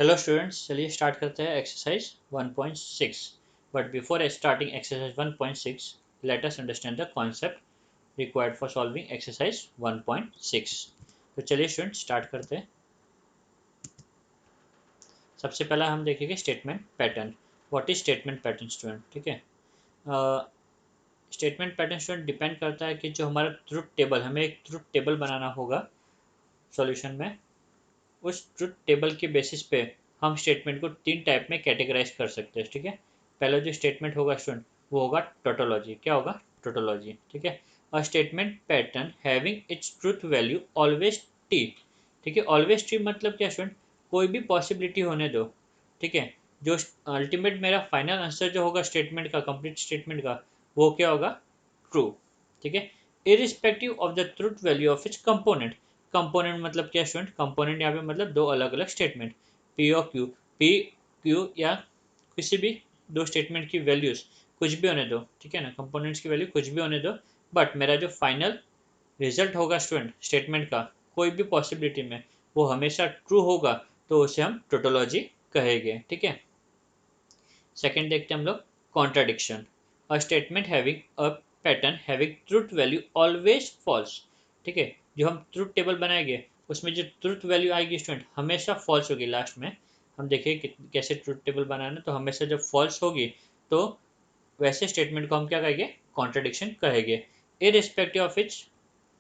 Hello students, चलिए start करते हैं exercise 1.6। But before starting exercise 1.6, let us understand the concept required for solving exercise 1.6। तो चलिए students start करते हैं। सबसे पहला हम देखेंगे statement pattern. What is statement pattern student? ठीक है, स्टेटमेंट पैटर्न स्टूडेंट डिपेंड करता है कि जो हमारा ट्रुथ टेबल, हमें एक ट्रुथ टेबल बनाना होगा सॉल्यूशन में। उस ट्रुथ टेबल के बेसिस पे हम स्टेटमेंट को तीन टाइप में कैटेगराइज कर सकते हैं। ठीक है, पहला जो स्टेटमेंट होगा स्टूडेंट वो होगा टोटोलॉजी। क्या होगा? टोटोलॉजी। ठीक है, a statement pattern having its truth value always T. ठीक है, ऑलवेज टी मतलब क्या स्टूडेंट? कोई भी पॉसिबिलिटी होने दो। ठीक है, जो अल्टीमेट मेरा फाइनल आंसर जो होगा स्टेटमेंट का, कंप्लीट स्टेटमेंट का, वो क्या होगा? ट्रू। ठीक है, irrespective of the truth value of its component. Component मतलब क्या स्टूडेंट? कंपोनेंट यहाँ पे मतलब दो अलग अलग स्टेटमेंट, पी और क्यू। पी क्यू या किसी भी दो स्टेटमेंट की वैल्यूज कुछ भी होने दो। ठीक है ना, कंपोनेंट्स की वैल्यू कुछ भी होने दो, बट मेरा जो फाइनल रिजल्ट होगा स्टूडेंट स्टेटमेंट का, कोई भी पॉसिबिलिटी में वो हमेशा ट्रू होगा, तो उसे हम टोटोलॉजी कहेंगे। ठीक है, सेकेंड देखते हैं हम लोग contradiction. A statement having a pattern having truth value always false. ठीक है, जो हम ट्रुथ टेबल बनाएंगे उसमें जो ट्रुथ वैल्यू आएगी स्टूडेंट हमेशा फॉल्स होगी। लास्ट में हम देखेंगे कैसे ट्रुथ टेबल बनाना, तो हमेशा जब फॉल्स होगी तो वैसे स्टेटमेंट को हम क्या कहेंगे? कॉन्ट्राडिक्शन कहेंगे। Irrespective of its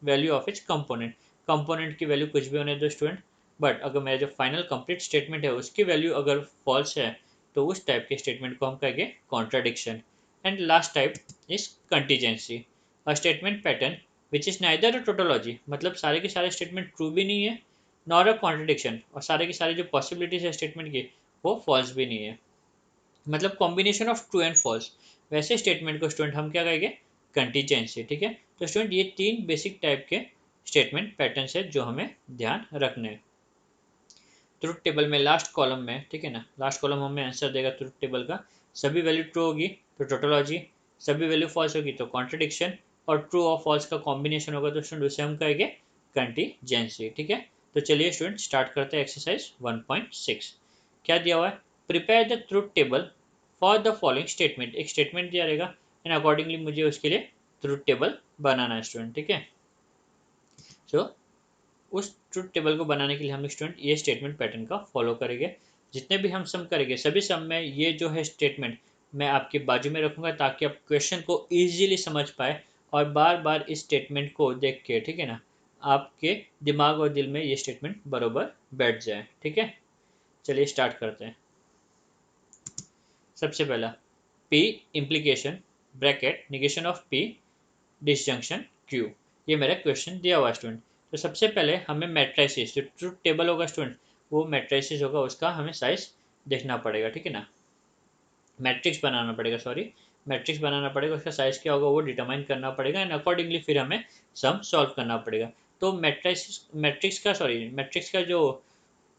value of its component. Component की वैल्यू कुछ भी होने दो स्टूडेंट, बट अगर मेरा जो फाइनल कंप्लीट स्टेटमेंट है उसकी वैल्यू अगर फॉल्स है, तो उस टाइप के स्टेटमेंट को हम कहेंगे contradiction. And last type is contingency. A statement pattern which is neither a tautology, मतलब सारे के सारे स्टेटमेंट ट्रू भी नहीं है, नॉर अ कॉन्ट्रडिक्शन, और सारे के सारे जो पॉसिबिलिटीज है स्टेटमेंट की वो फॉल्स भी नहीं है, मतलब combination of true and false. वैसे स्टेटमेंट को स्टूडेंट हम क्या कहेंगे? कंटीजेंसी। ठीक है, तो स्टूडेंट ये तीन बेसिक टाइप के स्टेटमेंट पैटर्न्स है जो हमें ध्यान रखने हैं। ट्रुथ टेबल में लास्ट कॉलम में, ठीक है ना, लास्ट कॉलम हमें आंसर देगा ट्रुथ टेबल का। सभी वैल्यू ट्रू होगी तो टोटोलॉजी, सभी वैल्यू फॉल्स होगी तो कॉन्ट्रडिक्शन, और ट्रू और फॉल्स का कॉम्बिनेशन होगा तो स्टूडेंट उसे हम कहेंगे कंटीजेंसी। ठीक है, तो चलिए स्टूडेंट स्टार्ट करते हैं एक्सरसाइज 1.6। क्या दिया हुआ है? Prepare the truth table for the following statement. एक स्टेटमेंट दिया रहेगा एंड अकॉर्डिंगली मुझे उसके लिए ट्रुथ टेबल बनाना है स्टूडेंट। ठीक है, सो उस ट्रुथ टेबल को बनाने के लिए हम स्टूडेंट ये स्टेटमेंट पैटर्न का फॉलो करेंगे। जितने भी हम सम करेंगे सभी सम में ये जो है स्टेटमेंट मैं आपके बाजू में रखूंगा, ताकि आप क्वेश्चन को इजीली समझ पाए और बार बार इस स्टेटमेंट को देख के, ठीक है ना, आपके दिमाग और दिल में ये स्टेटमेंट बरोबर बैठ जाए। ठीक है, चलिए स्टार्ट करते हैं। सबसे पहला P implication bracket negation of P disjunction Q, ये मेरा क्वेश्चन दिया हुआ स्टूडेंट। तो सबसे पहले हमें मैट्रिसेस, जो ट्रुथ टेबल होगा स्टूडेंट वो मैट्रिसेस होगा, उसका हमें साइज देखना पड़ेगा। ठीक है ना, मैट्रिक्स बनाना पड़ेगा, सॉरी मैट्रिक्स बनाना पड़ेगा, उसका साइज क्या होगा वो डिटरमाइन करना पड़ेगा एंड अकॉर्डिंगली फिर हमें सम सॉल्व करना पड़ेगा। तो मैट्रिक्स का जो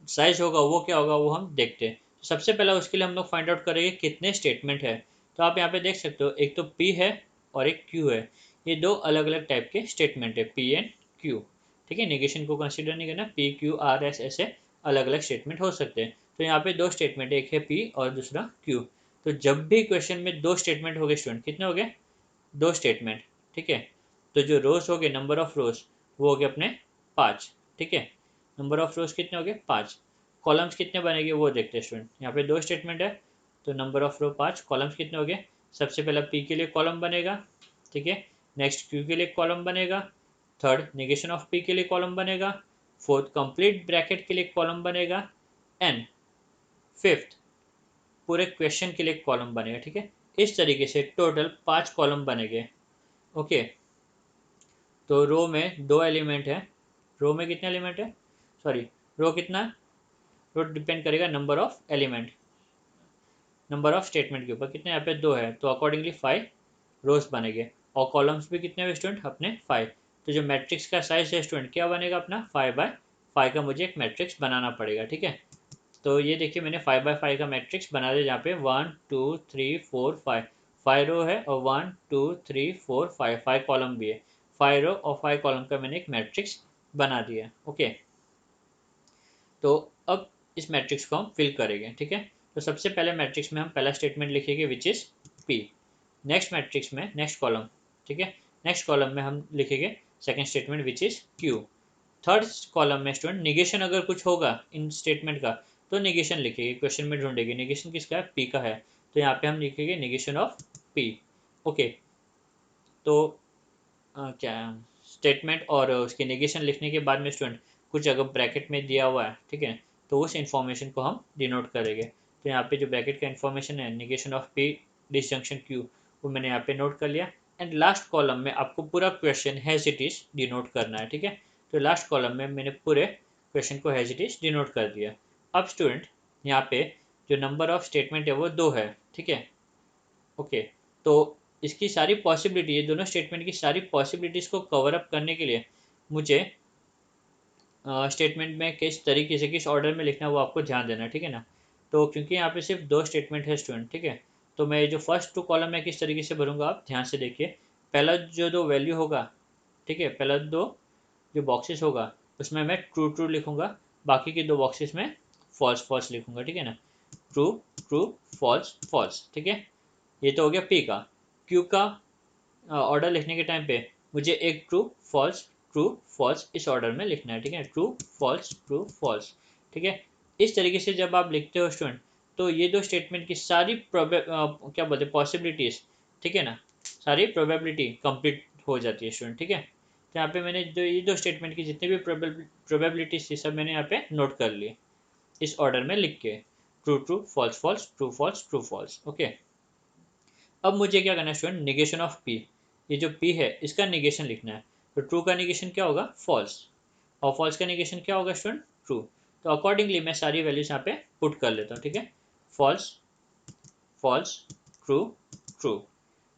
साइज होगा वो क्या होगा वो हम देखते हैं। सबसे पहला उसके लिए हम लोग फाइंड आउट करेंगे कितने स्टेटमेंट है। तो आप यहाँ पे देख सकते हो, एक तो पी है और एक क्यू है। ये दो अलग अलग टाइप के स्टेटमेंट है, पी एंड क्यू। ठीक है, निगेशन को कंसिडर नहीं करना, पी क्यू आर एस ऐसे अलग अलग स्टेटमेंट हो सकते हैं। तो यहाँ पे दो स्टेटमेंट है, एक है पी और दूसरा क्यू। तो जब भी क्वेश्चन में दो स्टेटमेंट हो गए स्टूडेंट, कितने हो गए? दो स्टेटमेंट। ठीक है, तो जो रोज हो गए, नंबर ऑफ रोज वो हो गए अपने 5। ठीक है, नंबर ऑफ रोज कितने हो गए? 5। कॉलम्स कितने बनेंगे वो देखते हैं स्टूडेंट। यहाँ पे दो स्टेटमेंट है तो नंबर ऑफ रो 5, कॉलम्स कितने हो गए? सबसे पहला पी के लिए कॉलम बनेगा। ठीक है, नेक्स्ट क्यू के लिए कॉलम बनेगा, थर्ड निगेशन ऑफ पी के लिए कॉलम बनेगा, फोर्थ कंप्लीट ब्रैकेट के लिए कॉलम बनेगा, एंड फिफ्थ पूरे क्वेश्चन के लिए कॉलम बनेगा। ठीक है, इस तरीके से टोटल 5 कॉलम बनेंगे। ओके, तो रो में दो एलिमेंट है। रो में कितने एलिमेंट है? सॉरी, रो कितना? रो डिपेंड करेगा number of element, number of statement के ऊपर। कितने यहाँ पे? दो है, तो अकॉर्डिंगली 5 रोज बनेंगे। और कॉलम्स भी कितने हुए स्टूडेंट? अपने 5। तो जो मैट्रिक्स का साइज है स्टूडेंट क्या बनेगा अपना? 5/5 का मुझे एक मैट्रिक्स बनाना पड़ेगा। ठीक है, तो ये देखिए मैंने 5/5 का मैट्रिक्स बना दिया, जहाँ पे 1 2 3 4 5 5 रो है और 1 2 3 4 5 5 कॉलम भी है। 5 रो और 5 कॉलम का मैंने एक मैट्रिक्स बना दिया। ओके, तो अब इस मैट्रिक्स को हम फिल करेंगे, ठीक है। तो सबसे पहले मैट्रिक्स में हम पहला स्टेटमेंट लिखेंगे which is P. Next matrix में नेक्स्ट कॉलम, ठीक है, नेक्स्ट कॉलम में हम लिखेंगे second statement which is Q. Third column में स्टूडेंट निगेशन अगर कुछ होगा इन स्टेटमेंट का तो निगेशन लिखेंगे, क्वेश्चन में ढूंढेंगे निगेशन किसका है, पी का है, तो यहाँ पे हम लिखेंगे निगेशन ऑफ पी। ओके, तो क्या स्टेटमेंट और उसके नेगेशन लिखने के बाद में स्टूडेंट कुछ अगर ब्रैकेट में दिया हुआ है, ठीक है, तो उस इन्फॉर्मेशन को हम डिनोट करेंगे। तो यहाँ पे जो ब्रैकेट का इन्फॉर्मेशन है negation of P disjunction Q, वो मैंने यहाँ पे नोट कर लिया। एंड लास्ट कॉलम में आपको पूरा question has it is denote करना है, ठीक है। तो लास्ट कॉलम में मैंने पूरे क्वेश्चन को हैज इट इज डिनोट कर दिया। अब स्टूडेंट यहाँ पे जो नंबर ऑफ स्टेटमेंट है वो 2 है, ठीक है। ओके, तो इसकी सारी पॉसिबिलिटी, ये दोनों स्टेटमेंट की सारी पॉसिबिलिटीज़ को कवर अप करने के लिए मुझे स्टेटमेंट में किस तरीके से किस ऑर्डर में लिखना है वो आपको ध्यान देना है, ठीक है ना। तो क्योंकि यहाँ पे सिर्फ 2 स्टेटमेंट है स्टूडेंट, ठीक है, तो मैं जो फर्स्ट 2 कॉलम है किस तरीके से भरूंगा आप ध्यान से देखिए। पहला जो 2 वैल्यू होगा, ठीक है, पहला 2 जो बॉक्सेस होगा उसमें मैं ट्रू ट्रू लिखूंगा, बाकी के 2 बॉक्सेस में फॉल्स फॉल्स लिखूंगा, ठीक है ना। ट्रू ट्रू फॉल्स फॉल्स, ठीक है। ये तो हो गया पी का। क्यू का ऑर्डर लिखने के टाइम पे मुझे एक ट्रू फॉल्स इस ऑर्डर में लिखना है, ठीक है, ट्रू फॉल्स, ठीक है। इस तरीके से जब आप लिखते हो स्टूडेंट तो ये 2 स्टेटमेंट की सारी क्या बोलते हैं पॉसिबिलिटीज़, ठीक है ना, सारी प्रोबेबिलिटी कंप्लीट हो जाती है स्टूडेंट, ठीक है। तो यहाँ पे मैंने जो ये 2 स्टेटमेंट की जितनी भी प्रोबेबिलिटीज थी सब मैंने यहाँ पे नोट कर ली इस ऑर्डर में लिख के, true true false false true false true false. Okay, अब मुझे क्या करना है स्टूडेंट, निगेशन ऑफ पी, ये जो पी है इसका निगेशन लिखना है। तो ट्रू का निगेशन क्या होगा, फॉल्स, और फॉल्स का निगेशन क्या होगा स्टूडेंट, ट्रू। तो अकॉर्डिंगली मैं सारी वैल्यूज यहाँ पे पुट कर लेता हूँ, ठीक है। फॉल्स फॉल्स ट्रू ट्रू,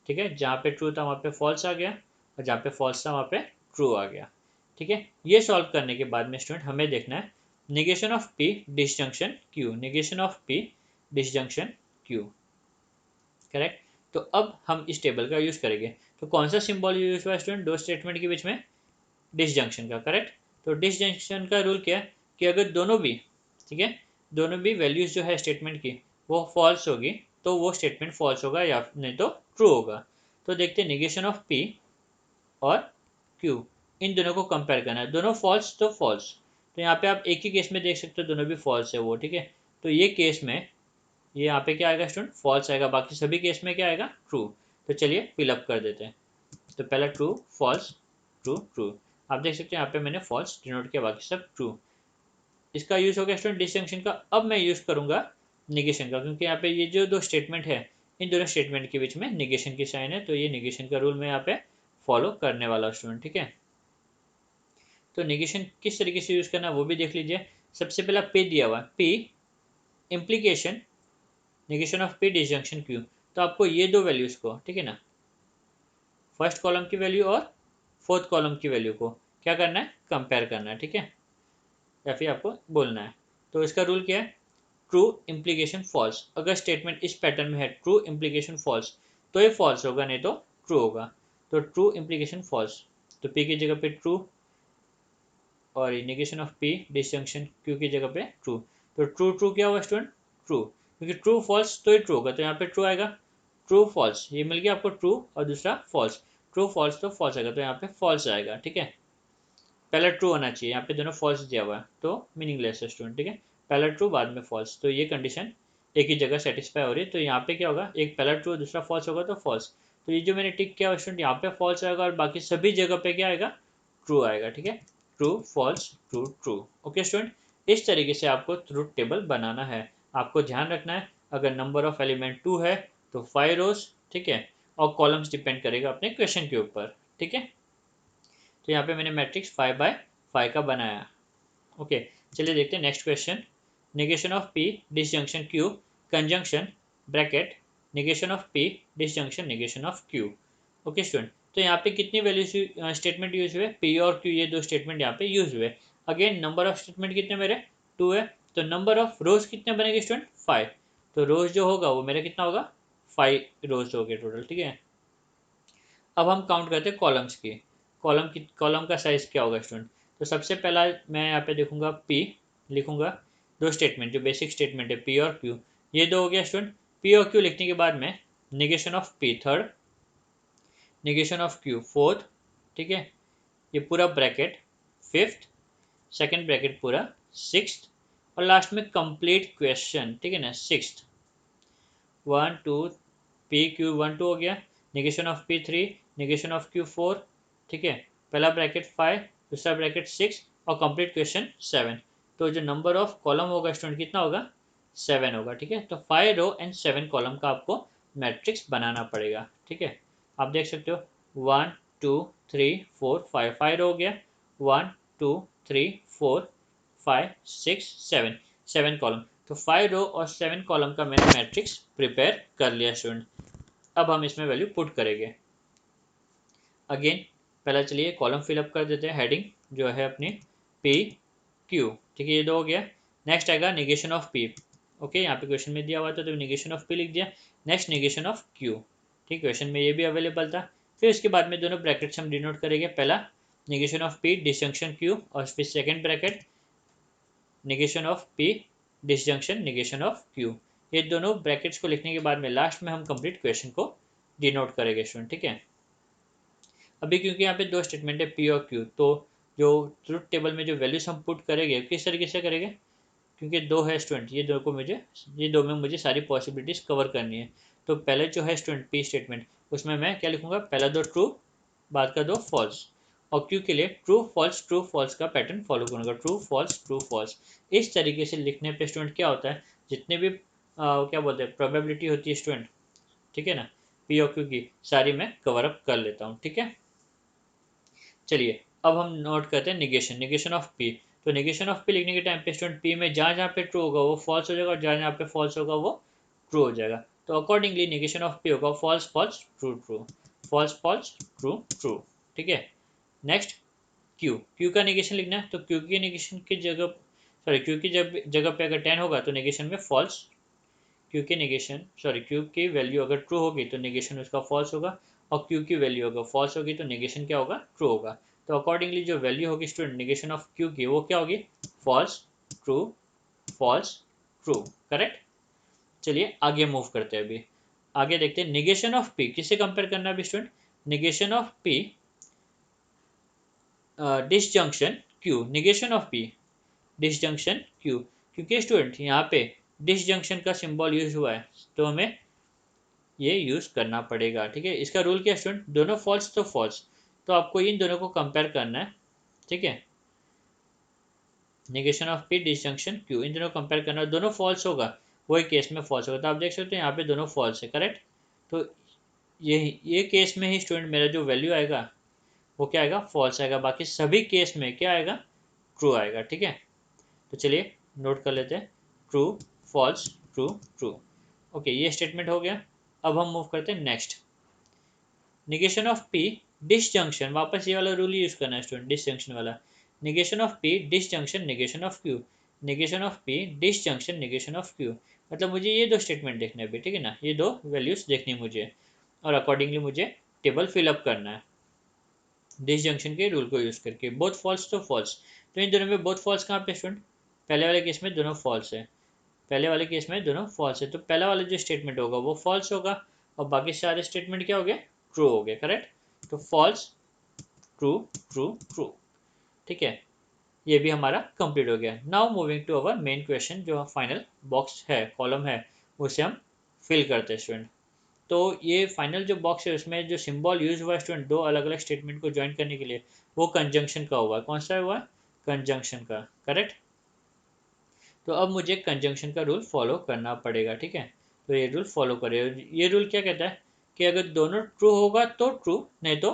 ठीक है, जहाँ पे ट्रू था वहाँ पे फॉल्स आ गया और जहाँ पे फॉल्स था वहाँ पे ट्रू आ गया, ठीक है। ये सॉल्व करने के बाद में स्टूडेंट हमें देखना है negation of P disjunction q, negation of P disjunction Q, correct. तो अब हम इस टेबल का यूज करेंगे। तो कौन सा सिंबल यूज हुआ स्टूडेंट, 2 स्टेटमेंट के बीच में डिसजंक्शन का, करेक्ट। तो डिसजंक्शन का रूल क्या है कि अगर दोनों भी, ठीक है, दोनों भी वैल्यूज जो है स्टेटमेंट की वो फॉल्स होगी तो वो स्टेटमेंट फॉल्स होगा या नहीं तो ट्रू होगा। तो देखते हैं निगेशन ऑफ पी और क्यू, इन दोनों को कंपेयर करना है, दोनों फॉल्स तो फॉल्स। तो यहाँ पे आप एक ही केस में देख सकते हो दोनों भी फॉल्स है वो, ठीक है। तो ये केस में ये यहाँ पे क्या आएगा स्टूडेंट, फॉल्स आएगा, बाकी सभी केस में क्या आएगा, ट्रू। तो चलिए फिलअप कर देते हैं। तो पहला ट्रू फॉल्स ट्रू ट्रू, आप देख सकते हैं यहाँ पे मैंने फॉल्स डिनोट किया, बाकी सब ट्रू। इसका यूज हो गया स्टूडेंट डिस्टिंक्शन का। अब मैं यूज करूंगा निगेशन का, क्योंकि यहाँ पे ये जो 2 स्टेटमेंट है इन दोनों स्टेटमेंट के बीच में निगेशन की साइन है, तो ये निगेशन का रूल मैं यहाँ पे फॉलो करने वाला स्टूडेंट, ठीक है। तो निगेशन किस तरीके से यूज करना है वो भी देख लीजिए। सबसे पहला पे दिया हुआ है, P implication negation of P disjunction Q, तो आपको ये 2 वैल्यूज को, ठीक है ना, फर्स्ट कॉलम की वैल्यू और फोर्थ कॉलम की वैल्यू को क्या करना है, कंपेयर करना है, ठीक है, या फिर आपको बोलना है। तो इसका रूल क्या है, ट्रू इम्प्लीकेशन फॉल्स, अगर स्टेटमेंट इस पैटर्न में है ट्रू इम्प्लीकेशन फॉल्स तो ये फॉल्स होगा नहीं तो ट्रू होगा। तो ट्रू इम्प्लीकेशन फॉल्स, तो पी की जगह पे ट्रू और negation of P disjunction Q की जगह पे ट्रू। तो ट्रू ट्रू क्या हुआ स्टूडेंट, ट्रू, क्योंकि ट्रू फॉल्स तो ही ट्रू होगा, तो यहाँ पे ट्रू आएगा। ट्रू फॉल्स ये मिल गया आपको ट्रू और दूसरा फॉल्स, ट्रू फॉल्स तो फॉल्स आएगा, तो यहाँ पे फॉल्स आएगा, ठीक है। पहला ट्रू होना चाहिए, यहाँ पे दोनों फॉल्स दिया हुआ है तो मीनिंगलेस है स्टूडेंट, ठीक है। पहला ट्रू बाद में फॉल्स, तो ये कंडीशन एक ही जगह सेटिस्फाई हो रही है। तो यहाँ पे क्या होगा, एक पहला ट्रू दूसरा फॉल्स होगा तो फॉल्स। तो ये जो मैंने टिक किया स्टूडेंट यहाँ पे फॉल्स आएगा और बाकी सभी जगह पे क्या आएगा, ट्रू आएगा, ठीक है। True false true true. Okay student, इस तरीके से आपको ट्रूथ टेबल बनाना है। आपको ध्यान रखना है अगर नंबर ऑफ एलिमेंट 2 है तो 5 रोज, ठीक है, और कॉलम्स डिपेंड करेगा अपने क्वेश्चन के ऊपर, ठीक है। तो यहाँ पे मैंने मैट्रिक्स 5 by 5 का बनाया। ओके, चलिए देखते हैं next question. Negation of P disjunction Q conjunction bracket negation of P disjunction negation of Q. Okay student, तो यहाँ पे कितनी वैल्यूज स्टेटमेंट यूज हुए, पी और क्यू, ये 2 स्टेटमेंट यहाँ पे यूज हुए। अगेन नंबर ऑफ स्टेटमेंट कितने मेरे 2 है, तो नंबर ऑफ रोज कितने बनेंगे स्टूडेंट 5। तो रोज जो होगा वो मेरा कितना होगा 5 रोज हो गए टोटल, ठीक है। अब हम काउंट करते हैं कॉलम्स की, कॉलम का साइज क्या होगा स्टूडेंट। तो सबसे पहला मैं यहाँ पे देखूंगा पी लिखूंगा, दो स्टेटमेंट जो बेसिक स्टेटमेंट है पी और क्यू, ये दो हो गया स्टूडेंट। पी और क्यू लिखने के बाद में negation of P third, negation of Q fourth, ठीक है, ये पूरा ब्रैकेट फिफ्थ, सेकेंड ब्रैकेट पूरा सिक्स्थ, और लास्ट में कंप्लीट क्वेश्चन, ठीक है ना, सिक्स्थ। 1 2 पी क्यू 1 2 हो गया, negation of P 3, negation of Q 4, ठीक है, पहला ब्रैकेट 5, दूसरा ब्रैकेट 6 और कंप्लीट क्वेश्चन 7। तो जो नंबर ऑफ कॉलम होगा स्टूडेंट कितना होगा, 7 होगा, ठीक है। तो 5 रो एंड 7 कॉलम का आपको मैट्रिक्स बनाना पड़ेगा, ठीक है। आप देख सकते हो 1 2 3 4 5, 5 रो हो गया, 1 2 3 4 5 6 7, 7 कॉलम। तो 5 रो और 7 कॉलम का मैंने मैट्रिक्स प्रिपेयर कर लिया स्टूडेंट। अब हम इसमें वैल्यू पुट करेंगे। अगेन पहला चलिए कॉलम फिलअप कर देते हैं, हेडिंग जो है अपनी पी क्यू, ठीक है, ये दो हो गया। नेक्स्ट आएगा निगेशन ऑफ पी, ओके, यहाँ पे क्वेश्चन में दिया हुआ था तो निगेशन ऑफ पी लिख दिया। नेक्स्ट निगेशन ऑफ क्यू, ठीक, क्वेश्चन में ये भी अवेलेबल था। फिर उसके बाद में दोनों ब्रैकेट्स हम डिनोट करेंगे, पहला negation of P disjunction Q, और फिर second bracket negation of P disjunction negation of Q. ये दोनों ब्रैकेट्स को लिखने के बाद में लास्ट में हम कंप्लीट क्वेश्चन को डिनोट करेंगे स्टूडेंट, ठीक है। अभी क्योंकि यहाँ पे दो स्टेटमेंट है पी और क्यू, तो जो ट्रुथ टेबल में जो वैल्यूज हम पुट करेंगे किस तरीके से करेंगे, क्योंकि दो है स्टूडेंट, ये दो को मुझे, ये दो में मुझे सारी पॉसिबिलिटीज कवर करनी है। तो पहले जो है स्टूडेंट पी स्टेटमेंट, उसमें मैं क्या लिखूंगा, पहला दो ट्रू, बाद का दो फॉल्स। और क्यू के लिए ट्रू फॉल्स का पैटर्न फॉलो करूंगा, ट्रू फॉल्स। इस तरीके से लिखने पे स्टूडेंट क्या होता है, जितने भी क्या बोलते हैं प्रोबेबिलिटी होती है स्टूडेंट, ठीक है ना, पी और क्यू की सारी मैं कवर अप कर लेता हूँ, ठीक है। चलिए अब हम नोट करते हैं निगेशन, निगेशन ऑफ पी। तो निगेशन ऑफ पी लिखने के टाइम पे स्टूडेंट पी में जहाँ जहाँ पे ट्रू होगा वो फॉल्स हो जाएगा, और जहाँ जहाँ पे फॉल्स होगा वो ट्रू हो जाएगा। तो अकॉर्डिंगली निगेशन ऑफ पी होगा false false true true, false false true true, ठीक है। नेक्स्ट क्यू, क्यू का निगेशन लिखना है, तो क्यू की निगेशन की जगह, सॉरी क्यू की जगह पे अगर 10 होगा तो निगेशन में फॉल्स, क्यू की निगेशन, सॉरी क्यू की वैल्यू अगर ट्रू होगी तो निगेशन उसका फॉल्स होगा, और क्यू की वैल्यू अगर फॉल्स होगी तो निगेशन क्या होगा, ट्रू होगा। तो अकॉर्डिंगली जो वैल्यू होगी स्टूडेंट निगेशन ऑफ क्यू की वो क्या होगी, false true false true, correct. चलिए आगे मूव करते हैं, अभी आगे देखते हैं निगेशन ऑफ पी किससे कंपेयर करना है अभी student, negation of P disjunction q, negation of P disjunction q, क्योंकि स्टूडेंट यहाँ पे डिसजंक्शन का सिंबल यूज हुआ है तो हमें ये यूज करना पड़ेगा, ठीक है। इसका रूल क्या स्टूडेंट, दोनों फॉल्स तो फॉल्स, तो आपको इन दोनों को कंपेयर करना है, ठीक है। Negation of P disjunction q, इन दोनों कंपेयर करना है, दोनों फॉल्स होगा वही केस में फॉल्स होगा, तो आप देख सकते हैं यहाँ पे दोनों फॉल्स है, करेक्ट। तो ये केस में ही स्टूडेंट मेरा जो वैल्यू आएगा वो क्या आएगा, फॉल्स आएगा, बाकी सभी केस में क्या आएगा, ट्रू आएगा, ठीक है। तो चलिए नोट कर लेते हैं, true false true true, okay, ये स्टेटमेंट हो गया। अब हम मूव करते हैं next, negation of P disjunction, वापस ये वाला रूल यूज करना है स्टूडेंट, डिसजंक्शन वाला, negation of P disjunction negation of Q, negation of P disjunction negation of q, मतलब मुझे ये दो स्टेटमेंट देखने हैं, ठीक है ना, ये दो वैल्यूज देखनी है मुझे, और अकॉर्डिंगली मुझे टेबल फिलअप करना है डिसजंक्शन के रूल को यूज करके, बोथ फॉल्स तो फॉल्स। तो इन दोनों में बोथ फॉल्स कहाँ पे स्टूडेंट, पहले वाले केस में दोनों फॉल्स है, पहले वाले केस में दोनों फॉल्स है, तो पहला वाला जो स्टेटमेंट होगा वो फॉल्स होगा, और बाकी सारे स्टेटमेंट क्या हो गए, ट्रू हो गए, करेक्ट। तो फॉल्स ट्रू ट्रू ट्रू, ठीक है, ये भी हमारा कंप्लीट हो गया। Now moving to our main question, जो फाइनल बॉक्स है कॉलम है उसे हम फिल करते हैं स्टूडेंट। तो ये फाइनल जो बॉक्स है उसमें जो सिंबल यूज हुआ है स्टूडेंट दो अलग अलग स्टेटमेंट को ज्वाइन करने के लिए, वो कंजंक्शन का हुआ है, कौन सा हुआ है, कंजंक्शन का, करेक्ट। तो अब मुझे कंजंक्शन का रूल फॉलो करना पड़ेगा, ठीक है। तो ये रूल फॉलो करें, ये रूल क्या कहता है कि अगर दोनों ट्रू होगा तो ट्रू, नहीं तो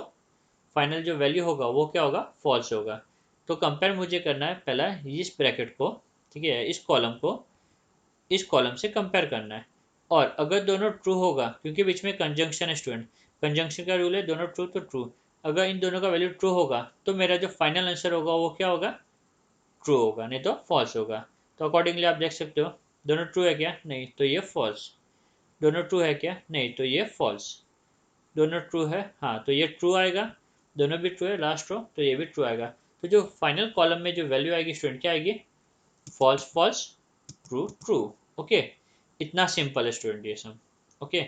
फाइनल जो वैल्यू होगा वो क्या होगा, फॉल्स होगा। तो कंपेयर मुझे करना है पहला इस ब्रैकेट को, ठीक है, इस कॉलम को इस कॉलम से कंपेयर करना है, और अगर दोनों ट्रू होगा, क्योंकि बीच में कंजंक्शन है स्टूडेंट, कंजंक्शन का रूल है दोनों ट्रू तो ट्रू, अगर इन दोनों का वैल्यू ट्रू होगा तो मेरा जो फाइनल आंसर होगा वो क्या होगा, ट्रू होगा, नहीं तो फॉल्स होगा। तो अकॉर्डिंगली आप देख सकते हो दोनों ट्रू है क्या, नहीं तो ये फॉल्स, दोनों ट्रू है क्या, नहीं तो ये फॉल्स, दोनों ट्रू है, हाँ तो ये ट्रू आएगा, दोनों भी ट्रू है लास्ट रो तो ये भी ट्रू आएगा। तो जो फाइनल कॉलम में जो वैल्यू आएगी स्टूडेंट क्या आएगी, false false true true. Okay, इतना सिंपल है स्टूडेंट ये सब। ओके,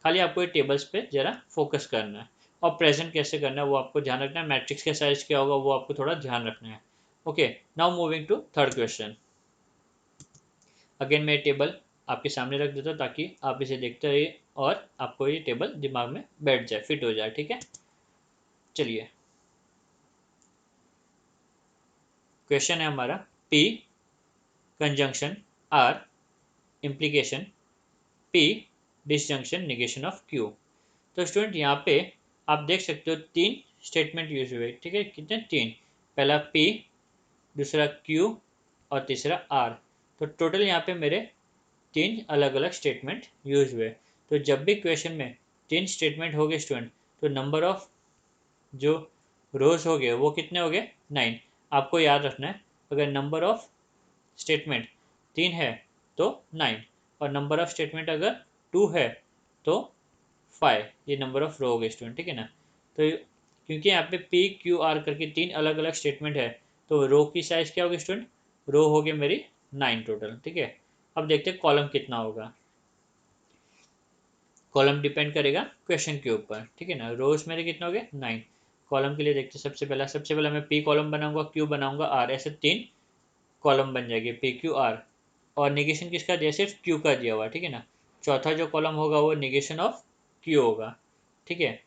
खाली आपको ये टेबल्स पे जरा फोकस करना है, और प्रेजेंट कैसे करना है वो आपको ध्यान रखना है, मैट्रिक्स का साइज क्या होगा वो आपको थोड़ा ध्यान रखना है। Okay, now moving to third question. Again मैं टेबल आपके सामने रख देता हूँ ताकि आप इसे देखते रहिए और आपको ये टेबल दिमाग में बैठ जाए, फिट हो जाए। ठीक है, चलिए क्वेश्चन है हमारा, p conjunction r implication p disjunction negation of Q. तो स्टूडेंट यहाँ पे आप देख सकते हो तीन स्टेटमेंट यूज हुए। ठीक है, कितने? तीन। पहला पी, दूसरा क्यू और तीसरा आर। तो टोटल यहाँ पे मेरे तीन अलग अलग स्टेटमेंट यूज हुए। तो जब भी क्वेश्चन में तीन स्टेटमेंट हो गए स्टूडेंट, तो नंबर ऑफ जो रोज हो गए वो कितने हो गए? 9। आपको याद रखना है, अगर नंबर ऑफ स्टेटमेंट 3 है तो 9, और नंबर ऑफ स्टेटमेंट अगर 2 है तो 5। ये नंबर ऑफ रो हो गए स्टूडेंट। ठीक है ना? तो क्योंकि यहाँ पे पी क्यू आर करके तीन अलग अलग स्टेटमेंट है, तो रो की साइज क्या होगी स्टूडेंट? रो हो गई मेरी 9 टोटल। ठीक है, अब देखते हैं कॉलम कितना होगा। कॉलम डिपेंड करेगा क्वेश्चन के ऊपर। ठीक है ना? रोज मेरे कितने हो गए? 9। कॉलम के लिए देखते हैं, सबसे पहला मैं पी कॉलम बनाऊंगा, क्यू बनाऊंगा, आर, ऐसे तीन कॉलम बन जाएगी, पी क्यू आर। और निगेशन किसका दिया? सिर्फ क्यू का दिया हुआ। ठीक है ना? चौथा जो कॉलम होगा वो निगेशन ऑफ क्यू होगा। ठीक है,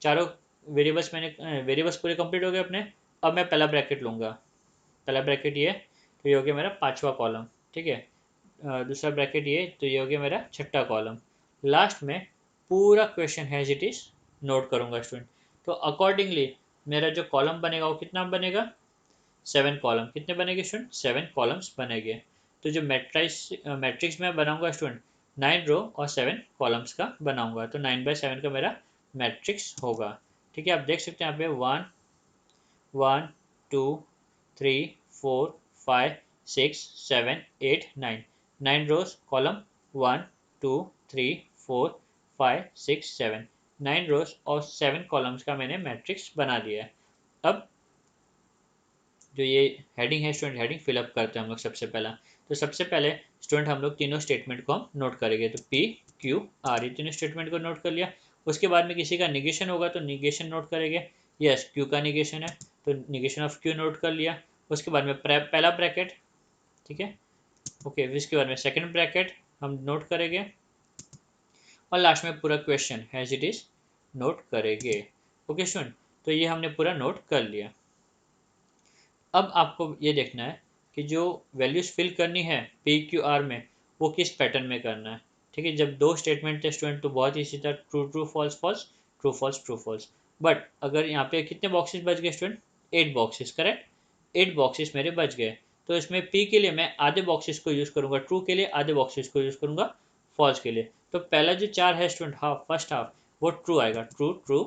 चारों वेरिएबल्स पूरे कंप्लीट हो गए अपने। अब मैं पहला ब्रैकेट लूँगा, पहला ब्रैकेट ये, तो ये हो गया मेरा पांचवा कॉलम। ठीक है, दूसरा ब्रैकेट ये, तो ये हो गया मेरा छठा कॉलम। लास्ट में पूरा question has it is note करूँगा स्टूडेंट। तो अकॉर्डिंगली मेरा जो कॉलम बनेगा वो कितना बनेगा? 7 कॉलम। कितने बनेंगे स्टूडेंट? 7 कॉलम्स बनेंगे। तो जो मैट्रिक्स में बनाऊंगा स्टूडेंट, 9 रो और 7 कॉलम्स का बनाऊंगा, तो 9/7 का मेरा मैट्रिक्स होगा। ठीक है, आप देख सकते हैं यहाँ पे 1 1 2 3 4 5 6 7 8 9, 9 रोज, कॉलम 1 2 3 4 5 6 7, 9 रोज और 7 कॉलम्स का मैंने मैट्रिक्स बना दिया है। अब जो ये हेडिंग है स्टूडेंट, हेडिंग फिलअप करते हैं हम लोग सबसे पहला। तो सबसे पहले स्टूडेंट हम लोग तीनों स्टेटमेंट को हम नोट करेंगे। तो पी क्यू आर, ये तीनों स्टेटमेंट को नोट कर लिया। उसके बाद में किसी का निगेशन होगा तो निगेशन नोट करेंगे। यस, क्यू का निगेशन है तो निगेशन ऑफ क्यू नोट कर लिया। उसके बाद में पहला ब्रैकेट। ठीक है, ओके, इसके बाद में सेकेंड ब्रैकेट हम नोट करेंगे, और लास्ट में पूरा question has it is note करेंगे। ओके स्टूडेंट, तो ये हमने पूरा नोट कर लिया। अब आपको ये देखना है कि जो वैल्यूज़ फिल करनी है पी क्यू आर में, वो किस पैटर्न में करना है। ठीक है, जब दो स्टेटमेंट थे स्टूडेंट तो बहुत ईजी था, true true false false, true false true false. But अगर यहाँ पे कितने बॉक्सेस बच गए स्टूडेंट? 8 boxes, correct. 8 बॉक्सेस मेरे बच गए। तो इसमें पी के लिए मैं आधे बॉक्सेस को यूज़ करूँगा, ट्रू के लिए आधे बॉक्सेस को यूज़ करूँगा फॉल्स के लिए। तो पहला जो 4 है स्टूडेंट, हाफ, फर्स्ट हाफ, वो ट्रू आएगा, ट्रू ट्रू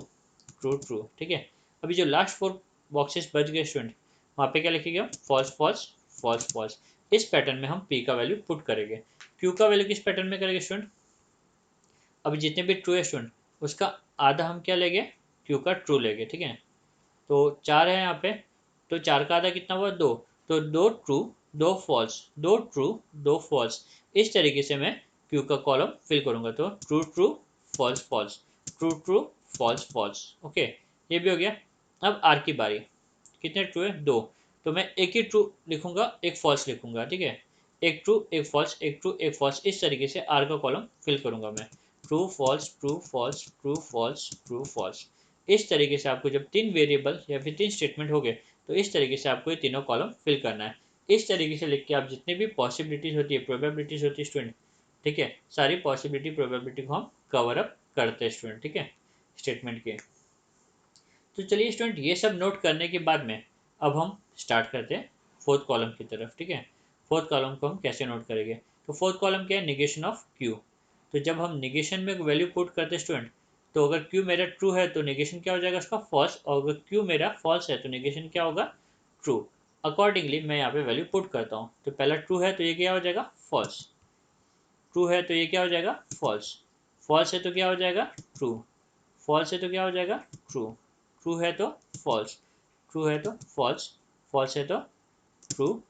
ट्रू ट्रू। ठीक है, अभी जो लास्ट 4 बॉक्सेस बच गए स्टूडेंट, वहाँ पे क्या लिखेंगे? False false false false. इस पैटर्न में हम पी का वैल्यू पुट करेंगे। क्यू का वैल्यू किस पैटर्न में करेंगे स्टूडेंट? अभी जितने भी ट्रू है स्टूडेंट, उसका आधा हम क्या लेंगे? क्यू का ट्रू लेंगे। ठीक है, तो 4 है यहाँ पे, तो 4 का आधा कितना हुआ? 2। तो 2 ट्रू 2 फॉल्स, 2 ट्रू 2 फॉल्स। इस तरीके से मैं क्यू का कॉलम फिल करूँगा। तो true true false false, true true false false. Okay, ये भी हो गया। अब आर की बारी। कितने ट्रू है? 2। तो मैं एक ही ट्रू लिखूंगा, एक फॉल्स लिखूंगा। ठीक है, एक ट्रू एक फॉल्स, एक ट्रू एक फॉल्स, इस तरीके से आर का कॉलम फिल करूंगा मैं। True false true false true false true false. इस तरीके से आपको जब 3 वेरिएबल या फिर 3 स्टेटमेंट हो गए, तो इस तरीके से आपको ये तीनों कॉलम फिल करना है। इस तरीके से लिख के आप जितनी भी पॉसिबिलिटीज होती है, प्रोबेबिलिटीज होती है स्टूडेंट, ठीक है, सारी पॉसिबिलिटी प्रोबेबिलिटी को हम कवर अप करते हैं स्टूडेंट। ठीक है, स्टेटमेंट के। तो चलिए स्टूडेंट, ये सब नोट करने के बाद में अब हम स्टार्ट करते हैं फोर्थ कॉलम की तरफ। ठीक है, फोर्थ कॉलम को हम कैसे नोट करेंगे? तो फोर्थ कॉलम क्या है? Negation of Q. तो जब हम निगेशन में वैल्यू पुट करते हैं स्टूडेंट, तो अगर क्यू मेरा ट्रू है तो निगेशन क्या हो जाएगा उसका? फॉल्स। और अगर क्यू मेरा फॉल्स है तो निगेशन क्या होगा? ट्रू। अकॉर्डिंगली मैं यहाँ पे वैल्यू पुट करता हूँ। तो पहला ट्रू है तो ये क्या हो जाएगा? फॉल्स। ट्रू है तो ये क्या हो जाएगा? फॉल्स। फॉल्स है तो क्या हो जाएगा? ट्रू। फॉल्स है तो क्या हो जाएगा? ट्रू। ट्रू है तो फॉल्स, ट्रू है तो फॉल्स, फॉल्स है तो ट्रू,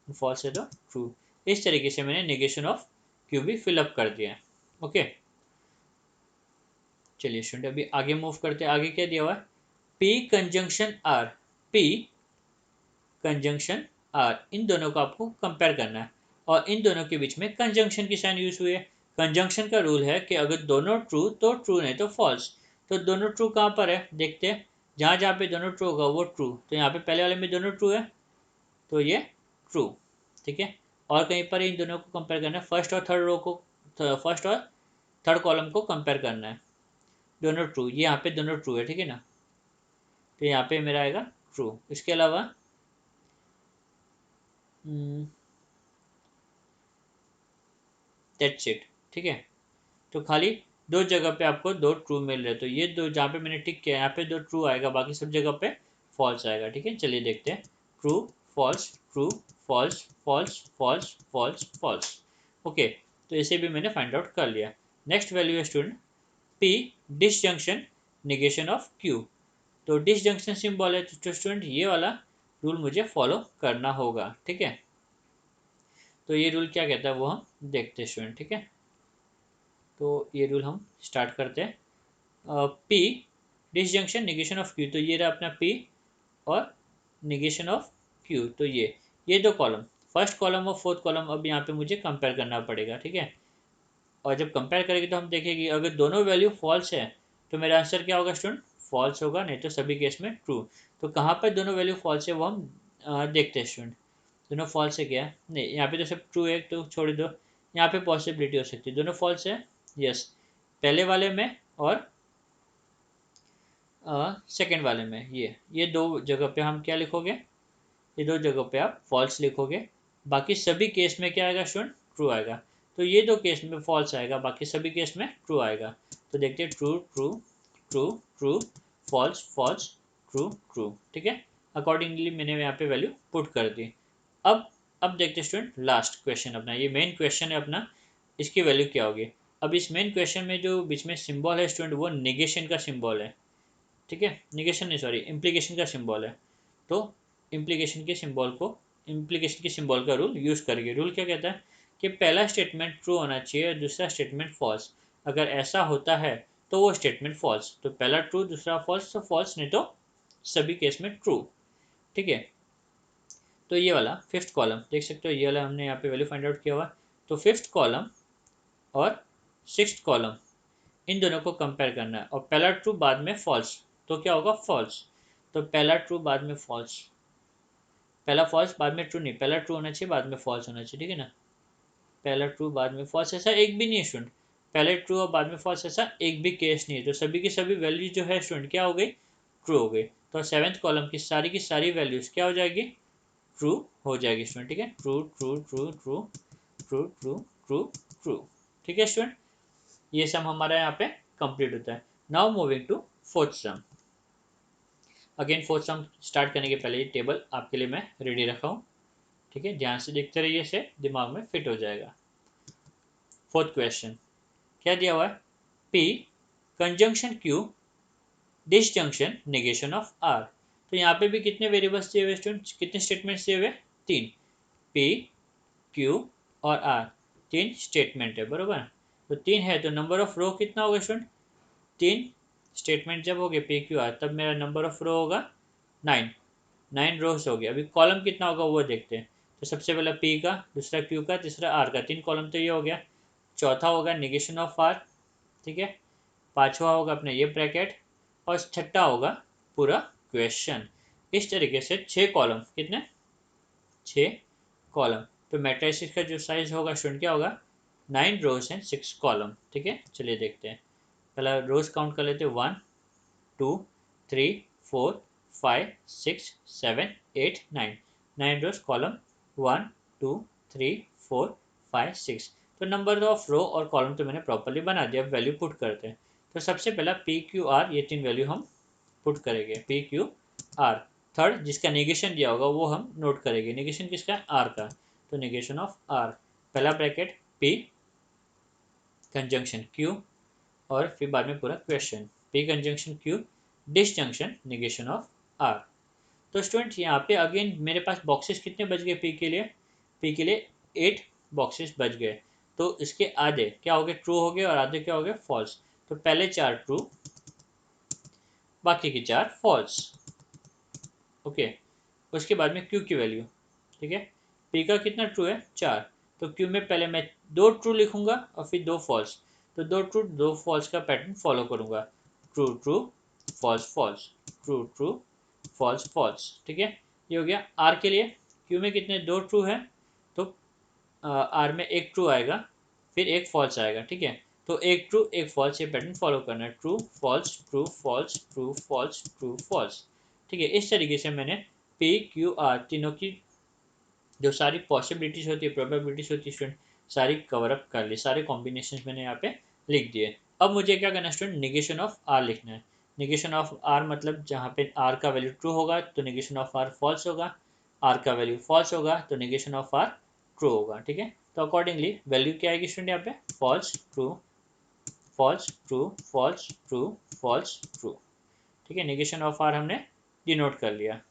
फॉल्स है तो ट्रू। इस तरीके से मैंने नेगेशन ऑफ क्यू भी फिलअप कर दिया है। ओके, चलिए स्टूडेंट अभी आगे मूव करते हैं। आगे क्या दिया हुआ है, p conjunction r, p conjunction r, इन दोनों को आपको कंपेयर करना है और इन दोनों के बीच में कंजंक्शन की साइन यूज हुई है। कंजंक्शन का रूल है कि अगर दोनों ट्रू तो ट्रू, नहीं तो फॉल्स। तो दोनों ट्रू कहाँ पर है देखते हैं, जहाँ जहाँ पे दोनों ट्रू होगा वो ट्रू, तो यहाँ पे पहले वाले में दोनों ट्रू है तो ये ट्रू, ठीक है। और कहीं पर इन दोनों को कंपेयर करना है, फर्स्ट और थर्ड रो को, फर्स्ट और थर्ड कॉलम को कंपेयर करना है, दोनों ट्रू, ये यहाँ पे दोनों ट्रू है, ठीक है ना, तो यहाँ पे मेरा आएगा ट्रू। इसके अलावा दैट्स इट, ठीक है। तो खाली दो जगह पे आपको दो ट्रू मिल रहे, तो ये दो जहाँ पे मैंने टिक किया यहाँ पे दो ट्रू आएगा, बाकी सब जगह पे फॉल्स आएगा, ठीक है। चलिए देखते हैं, true false true false false false false false. Okay, तो इसे भी मैंने फाइंड आउट कर लिया। नेक्स्ट वैल्यू है student p disjunction negation of Q. तो डिसजंक्शन सिंबल है तो स्टूडेंट ये वाला रूल मुझे फॉलो करना होगा, ठीक है। तो ये रूल क्या कहता है वो हम देखते हैं स्टूडेंट, ठीक है। तो ये रूल हम स्टार्ट करते हैं। P disjunction negation of Q, तो ये रहा अपना पी और नेगेशन ऑफ क्यू, तो ये दो कॉलम, फर्स्ट कॉलम और फोर्थ कॉलम अब यहाँ पे मुझे कंपेयर करना पड़ेगा, ठीक है। और जब कंपेयर करेंगे तो हम देखेंगे अगर दोनों वैल्यू फॉल्स है तो मेरा आंसर क्या होगा स्टूडेंट, फॉल्स होगा, नहीं तो सभी केस में ट्रू। तो कहाँ पर दोनों वैल्यू फॉल्स है वो हम देखते हैं स्टूडेंट। दोनों फॉल्स है क्या, नहीं यहाँ पे तो सब ट्रू है तो छोड़ दो, यहाँ पे पॉसिबिलिटी हो सकती है दोनों फॉल्स है, यस, पहले वाले में और सेकेंड वाले में। ये दो जगह पे हम क्या लिखोगे, ये दो जगह पे आप फॉल्स लिखोगे, बाकी सभी केस में क्या आएगा स्टूडेंट, ट्रू आएगा। तो ये दो केस में फॉल्स आएगा, बाकी सभी केस में ट्रू आएगा। तो देखते हैं true true true true false false true true, ठीक है। अकॉर्डिंगली मैंने यहाँ पे वैल्यू पुट कर दी। अब देखते हैं स्टूडेंट लास्ट क्वेश्चन अपना, ये मेन क्वेश्चन है अपना, इसकी वैल्यू क्या होगी। अब इस मेन क्वेश्चन में जो बीच में सिंबल है स्टूडेंट वो निगेशन का सिंबल है, ठीक है, निगेशन नहीं सॉरी इम्प्लीकेशन का सिंबल है। तो इम्प्लीकेशन के सिंबल को, इम्प्लीकेशन के सिंबल का रूल यूज़ करेंगे। रूल क्या कहता है कि पहला स्टेटमेंट ट्रू होना चाहिए और दूसरा स्टेटमेंट फॉल्स, अगर ऐसा होता है तो वो स्टेटमेंट फॉल्स, तो पहला ट्रू दूसरा फॉल्स, तो फॉल्स, नहीं तो सभी केस में ट्रू, ठीक है। तो ये वाला फिफ्थ कॉलम देख सकते हो, ये वाला हमने यहाँ पे वैल्यू फाइंड आउट किया हुआ, तो फिफ्थ कॉलम और सिक्स्थ कॉलम इन दोनों को कंपेयर करना है और पहला ट्रू बाद में फॉल्स, तो क्या होगा फॉल्स। तो पहला ट्रू बाद में फॉल्स, पहला फॉल्स बाद में ट्रू नहीं, पहला ट्रू होना चाहिए बाद में फॉल्स होना चाहिए, ठीक है ना। पहला ट्रू बाद में फॉल्स ऐसा एक भी नहीं है स्टूडेंट, पहले ट्रू और बाद में फॉल्स ऐसा एक भी केस नहीं है। तो सभी की सभी वैल्यू जो है स्टूडेंट क्या हो गई, ट्रू हो गई। तो सेवेंथ कॉलम की सारी वैल्यूज क्या हो जाएगी, ट्रू हो जाएगी स्टूडेंट, ठीक है। True true true true true true true true, ठीक है स्टूडेंट। ये सम हमारा यहाँ पे कंप्लीट होता है। Now moving to fourth sum. Again fourth sum start करने के पहले ये टेबल आपके लिए मैं रेडी रखा हूँ, ठीक है, ध्यान से देखते रहिए, इसे दिमाग में फिट हो जाएगा। फोर्थ क्वेश्चन क्या दिया हुआ है, p conjunction q disjunction negation of r. तो यहाँ पे भी कितने वेरिएबल्स दिए हुए स्टूडेंट, कितने स्टेटमेंट्स दिए हुए, तीन, पी क्यू और आर, तीन स्टेटमेंट है बरोबर। तो तीन है तो नंबर ऑफ रो कितना होगा स्टूडेंट, तीन स्टेटमेंट जब हो गए पी क्यू आर तब मेरा नंबर ऑफ रो होगा 9, 9 रोज हो गया। अभी कॉलम कितना होगा वो देखते हैं। तो सबसे पहला पी का, दूसरा क्यू का, तीसरा आर का, तीन कॉलम तो ये हो गया। चौथा होगा निगेशन ऑफ आर, ठीक है। पांचवा होगा अपने ये ब्रैकेट और छठा होगा पूरा क्वेश्चन। इस तरीके से 6 कॉलम, कितने, 6 कॉलम। तो मैट्रिक्स का जो साइज होगा स्टूडेंट क्या होगा, 9 रोज एंड 6 कॉलम, ठीक है। चलिए देखते हैं, पहला रोज काउंट कर लेते हैं, 1 2 3 4 5 6 7 8 9, 9 रोज कॉलम, 1 2 3 4 5 6। तो नंबर ऑफ रो और कॉलम तो मैंने प्रॉपर्ली बना दिया। अब वैल्यू पुट करते हैं। तो सबसे पहला पी क्यू आर, ये तीन वैल्यू हम पुट करेंगे, पी क्यू आर। थर्ड जिसका नेगेशन दिया होगा वो हम नोट करेंगे, नेगेशन किसका, आर का। तो नेगेशन ऑफ आर, पहला ब्रैकेट पी कंजंक्शन क्यू और फिर बाद में पूरा question, p conjunction q disjunction negation of r. तो स्टूडेंट यहाँ पे अगेन मेरे पास बॉक्सेस कितने बच गए पी के लिए, पी के लिए 8 बॉक्सेस बच गए। तो इसके आधे क्या हो गए, ट्रू हो गए, और आधे क्या हो गए, फॉल्स। तो पहले 4 ट्रू, बाकी की 4 फॉल्स। ओके, उसके बाद में क्यू की वैल्यू, ठीक है, पी का कितना ट्रू है, 4। तो क्यू में पहले मैं 2 ट्रू लिखूंगा और फिर 2 फॉल्स। तो 2 ट्रू 2 फॉल्स का पैटर्न फॉलो करूंगा, true true false false, true true false false, ठीक है। ये हो गया आर के लिए। क्यू में कितने, 2 ट्रू है, तो आर में एक ट्रू आएगा, फिर एक फॉल्स आएगा, ठीक है। तो एक ट्रू एक फॉल्स, ये पैटर्न फॉलो करना है, true false true false true false true false, ठीक है। इस तरीके से मैंने पी क्यू आर तीनों की जो सारी पॉसिबिलिटीज होती है, प्रोबेबिलिटीज होती है स्टूडेंट, सारी कवर अप कर ली, सारे कॉम्बिनेशन मैंने यहाँ पे लिख दिए। अब मुझे क्या करना है स्टूडेंट, निगेशन ऑफ आर लिखना है। निगेशन ऑफ आर मतलब जहाँ पे आर का वैल्यू ट्रू होगा तो निगेशन ऑफ आर फॉल्स होगा, आर का वैल्यू फॉल्स होगा तो निगेशन ऑफ आर ट्रू होगा, ठीक है। तो अकॉर्डिंगली वैल्यू क्या आएगी स्टूडेंट, यहाँ पे false true false true false true false true, ठीक है। निगेशन ऑफ आर हमने डिनोट कर लिया।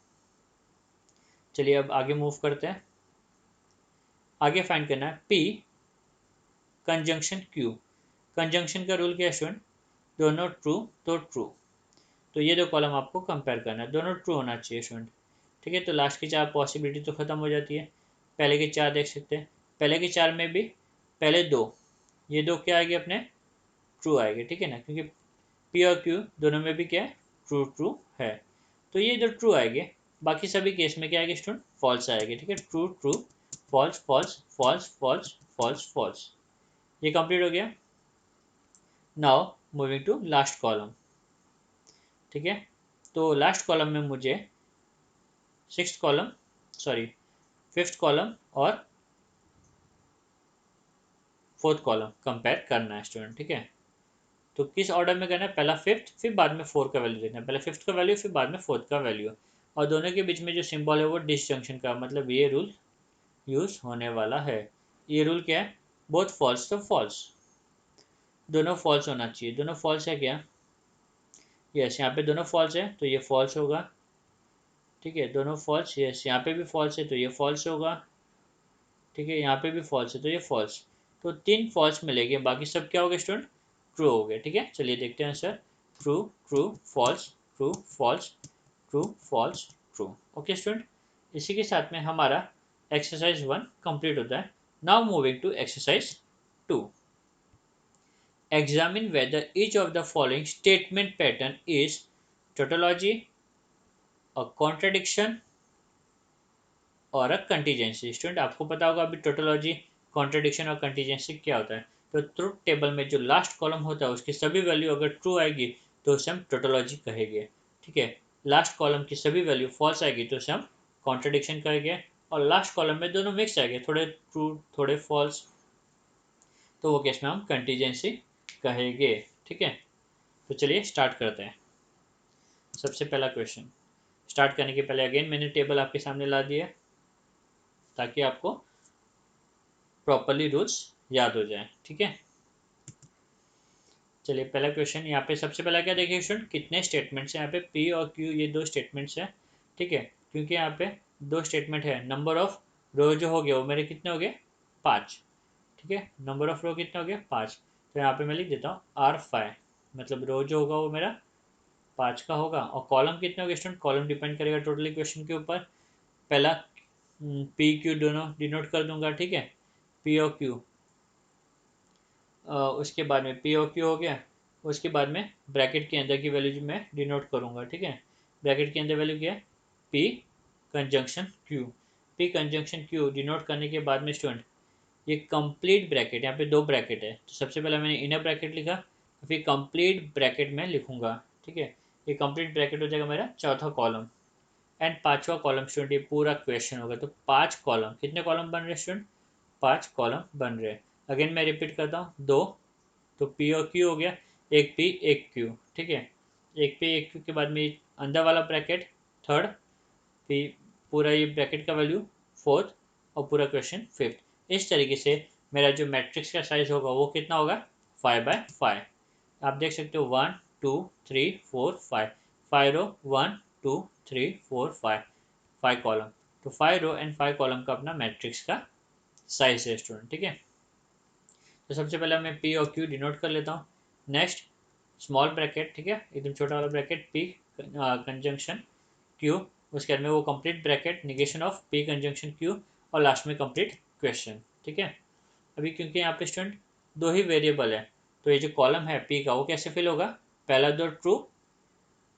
चलिए अब आगे मूव करते हैं। आगे फाइंड करना है पी कंजंक्शन क्यू। कंजंक्शन का रूल क्या है स्टूडेंट, दोनों ट्रू तो ट्रू। तो ये दो कॉलम आपको कंपेयर करना है, दोनों ट्रू होना चाहिए स्टूडेंट, ठीक है। तो लास्ट की 4 पॉसिबिलिटी तो खत्म हो जाती है। पहले के 4 देख सकते हैं, पहले के 4 में भी पहले 2, ये 2 क्या आएंगे अपने, ट्रू आएंगे, ठीक है ना, क्योंकि पी और क्यू दोनों में भी क्या है, ट्रू ट्रू है। तो ये जो ट्रू आएंगे, बाकी सभी केस में क्या आएगी स्टूडेंट, फॉल्स आएगी, ठीक है। True true false false false false false false, ये कंप्लीट हो गया। Now moving to last column, ठीक है। तो लास्ट कॉलम में मुझे sixth column, sorry fifth column और फोर्थ कॉलम कंपेयर करना है स्टूडेंट, ठीक है। तो किस ऑर्डर में करना है, पहला फिफ्थ फिर बाद में फोर्थ का वैल्यू देखना है, पहले फिफ्थ का वैल्यू फिर बाद में फोर्थ का वैल्यू, और दोनों के बीच में जो सिंबल है वो डिसजंक्शन का, मतलब ये रूल यूज होने वाला है। ये रूल क्या है, बोथ फॉल्स तो फॉल्स, दोनों फॉल्स होना चाहिए, दोनों फॉल्स है क्या, यस यहाँ पे दोनों फॉल्स है तो ये फॉल्स होगा, ठीक है। दोनों फॉल्स, यस यहाँ पे भी फॉल्स है तो ये फॉल्स होगा, ठीक है। यहाँ पे भी फॉल्स है तो ये फॉल्स। तो 3 फॉल्स मिलेंगे, बाकी सब क्या हो गए स्टूडेंट, ट्रू हो गए, ठीक है। चलिए देखते हैं answer, true true false true false true false true. Okay student, इसी के साथ में हमारा एक्सरसाइज 1 कंप्लीट होता है। Now moving to exercise 2। Examine whether each of the following statement pattern is tautology, a contradiction और अ कंटीजेंसी। स्टूडेंट आपको पता होगा अभी टोटोलॉजी, कॉन्ट्रडिक्शन और कंटीजेंसी क्या होता है। तो ट्रुथ टेबल में जो लास्ट कॉलम होता है उसकी सभी वैल्यू अगर ट्रू आएगी तो उसे हम टोटोलॉजी कहेंगे, ठीक है। लास्ट कॉलम की सभी वैल्यू फॉल्स आएगी तो उसे हम कॉन्ट्रडिक्शन कहेंगे, और लास्ट कॉलम में दोनों मिक्स आएंगे, थोड़े ट्रू थोड़े फॉल्स, तो वो केस में हम कंटीजेंसी कहेंगे, ठीक है। तो चलिए स्टार्ट करते हैं। सबसे पहला क्वेश्चन स्टार्ट करने के पहले अगेन मैंने टेबल आपके सामने ला दिया ताकि आपको प्रॉपरली रूल्स याद हो जाए, ठीक है। चलिए पहला क्वेश्चन, यहाँ पे सबसे पहला क्या देखिए स्टूडेंट, कितने स्टेटमेंट्स हैं। यहाँ पे पी और क्यू ये 2 स्टेटमेंट्स हैं, ठीक है। क्योंकि यहाँ पे 2 स्टेटमेंट है, नंबर ऑफ रो जो हो गया वो मेरे कितने हो गए, 5, ठीक है। नंबर ऑफ रो कितने हो गए, 5। तो यहाँ पे मैं लिख देता हूँ R5, मतलब रो जो होगा वो मेरा 5 का होगा, और कॉलम कितने हो गए स्टूडेंट, कॉलम डिपेंड करेगा टोटली क्वेश्चन के ऊपर। पहला पी क्यू दोनों डिनोट कर दूंगा, ठीक है, पी और क्यू। उसके बाद में पी और क्यू हो गया, उसके बाद में ब्रैकेट के अंदर की वैल्यू मैं डिनोट करूंगा, ठीक है। ब्रैकेट के अंदर वैल्यू क्या है, p conjunction Q. P conjunction Q denote करने के बाद में स्टूडेंट ये कंप्लीट ब्रैकेट, यहाँ पे 2 ब्रैकेट है, तो सबसे पहले मैंने इनर ब्रैकेट लिखा, फिर कंप्लीट ब्रैकेट में लिखूंगा, ठीक है। ये कंप्लीट ब्रैकेट हो जाएगा मेरा चौथा कॉलम, एंड पांचवा कॉलम स्टूडेंट ये पूरा क्वेश्चन होगा। तो 5 कॉलम, कितने कॉलम बन रहे स्टूडेंट, 5 कॉलम बन रहे। अगेन मैं रिपीट करता हूँ, 2, तो पी और क्यू हो गया, एक पी एक क्यू, ठीक है। एक पी एक क्यू के बाद में अंदर वाला ब्रैकेट थर्ड, पी पूरा ये ब्रैकेट का वैल्यू फोर्थ, और पूरा क्वेश्चन फिफ्थ। इस तरीके से मेरा जो मैट्रिक्स का साइज होगा वो कितना होगा, 5x5। आप देख सकते हो 1 2 3 4 5, 5 रो 1 2 3 4 5, 5 कॉलम। तो 5 रो एंड 5 कॉलम का अपना मैट्रिक्स का साइज है स्टूडेंट, ठीक है। तो सबसे पहले मैं पी और क्यू डिनोट कर लेता हूँ। नेक्स्ट स्मॉल ब्रैकेट, ठीक है, एकदम छोटा वाला ब्रैकेट, पी कंजंक्शन क्यू, उसके बाद में वो complete bracket, negation of P conjunction q, और लास्ट में कंप्लीट क्वेश्चन, ठीक है। अभी क्योंकि यहाँ पे स्टूडेंट दो ही वेरिएबल है, तो ये जो कॉलम है पी का वो कैसे फिल होगा, पहला दो ट्रू,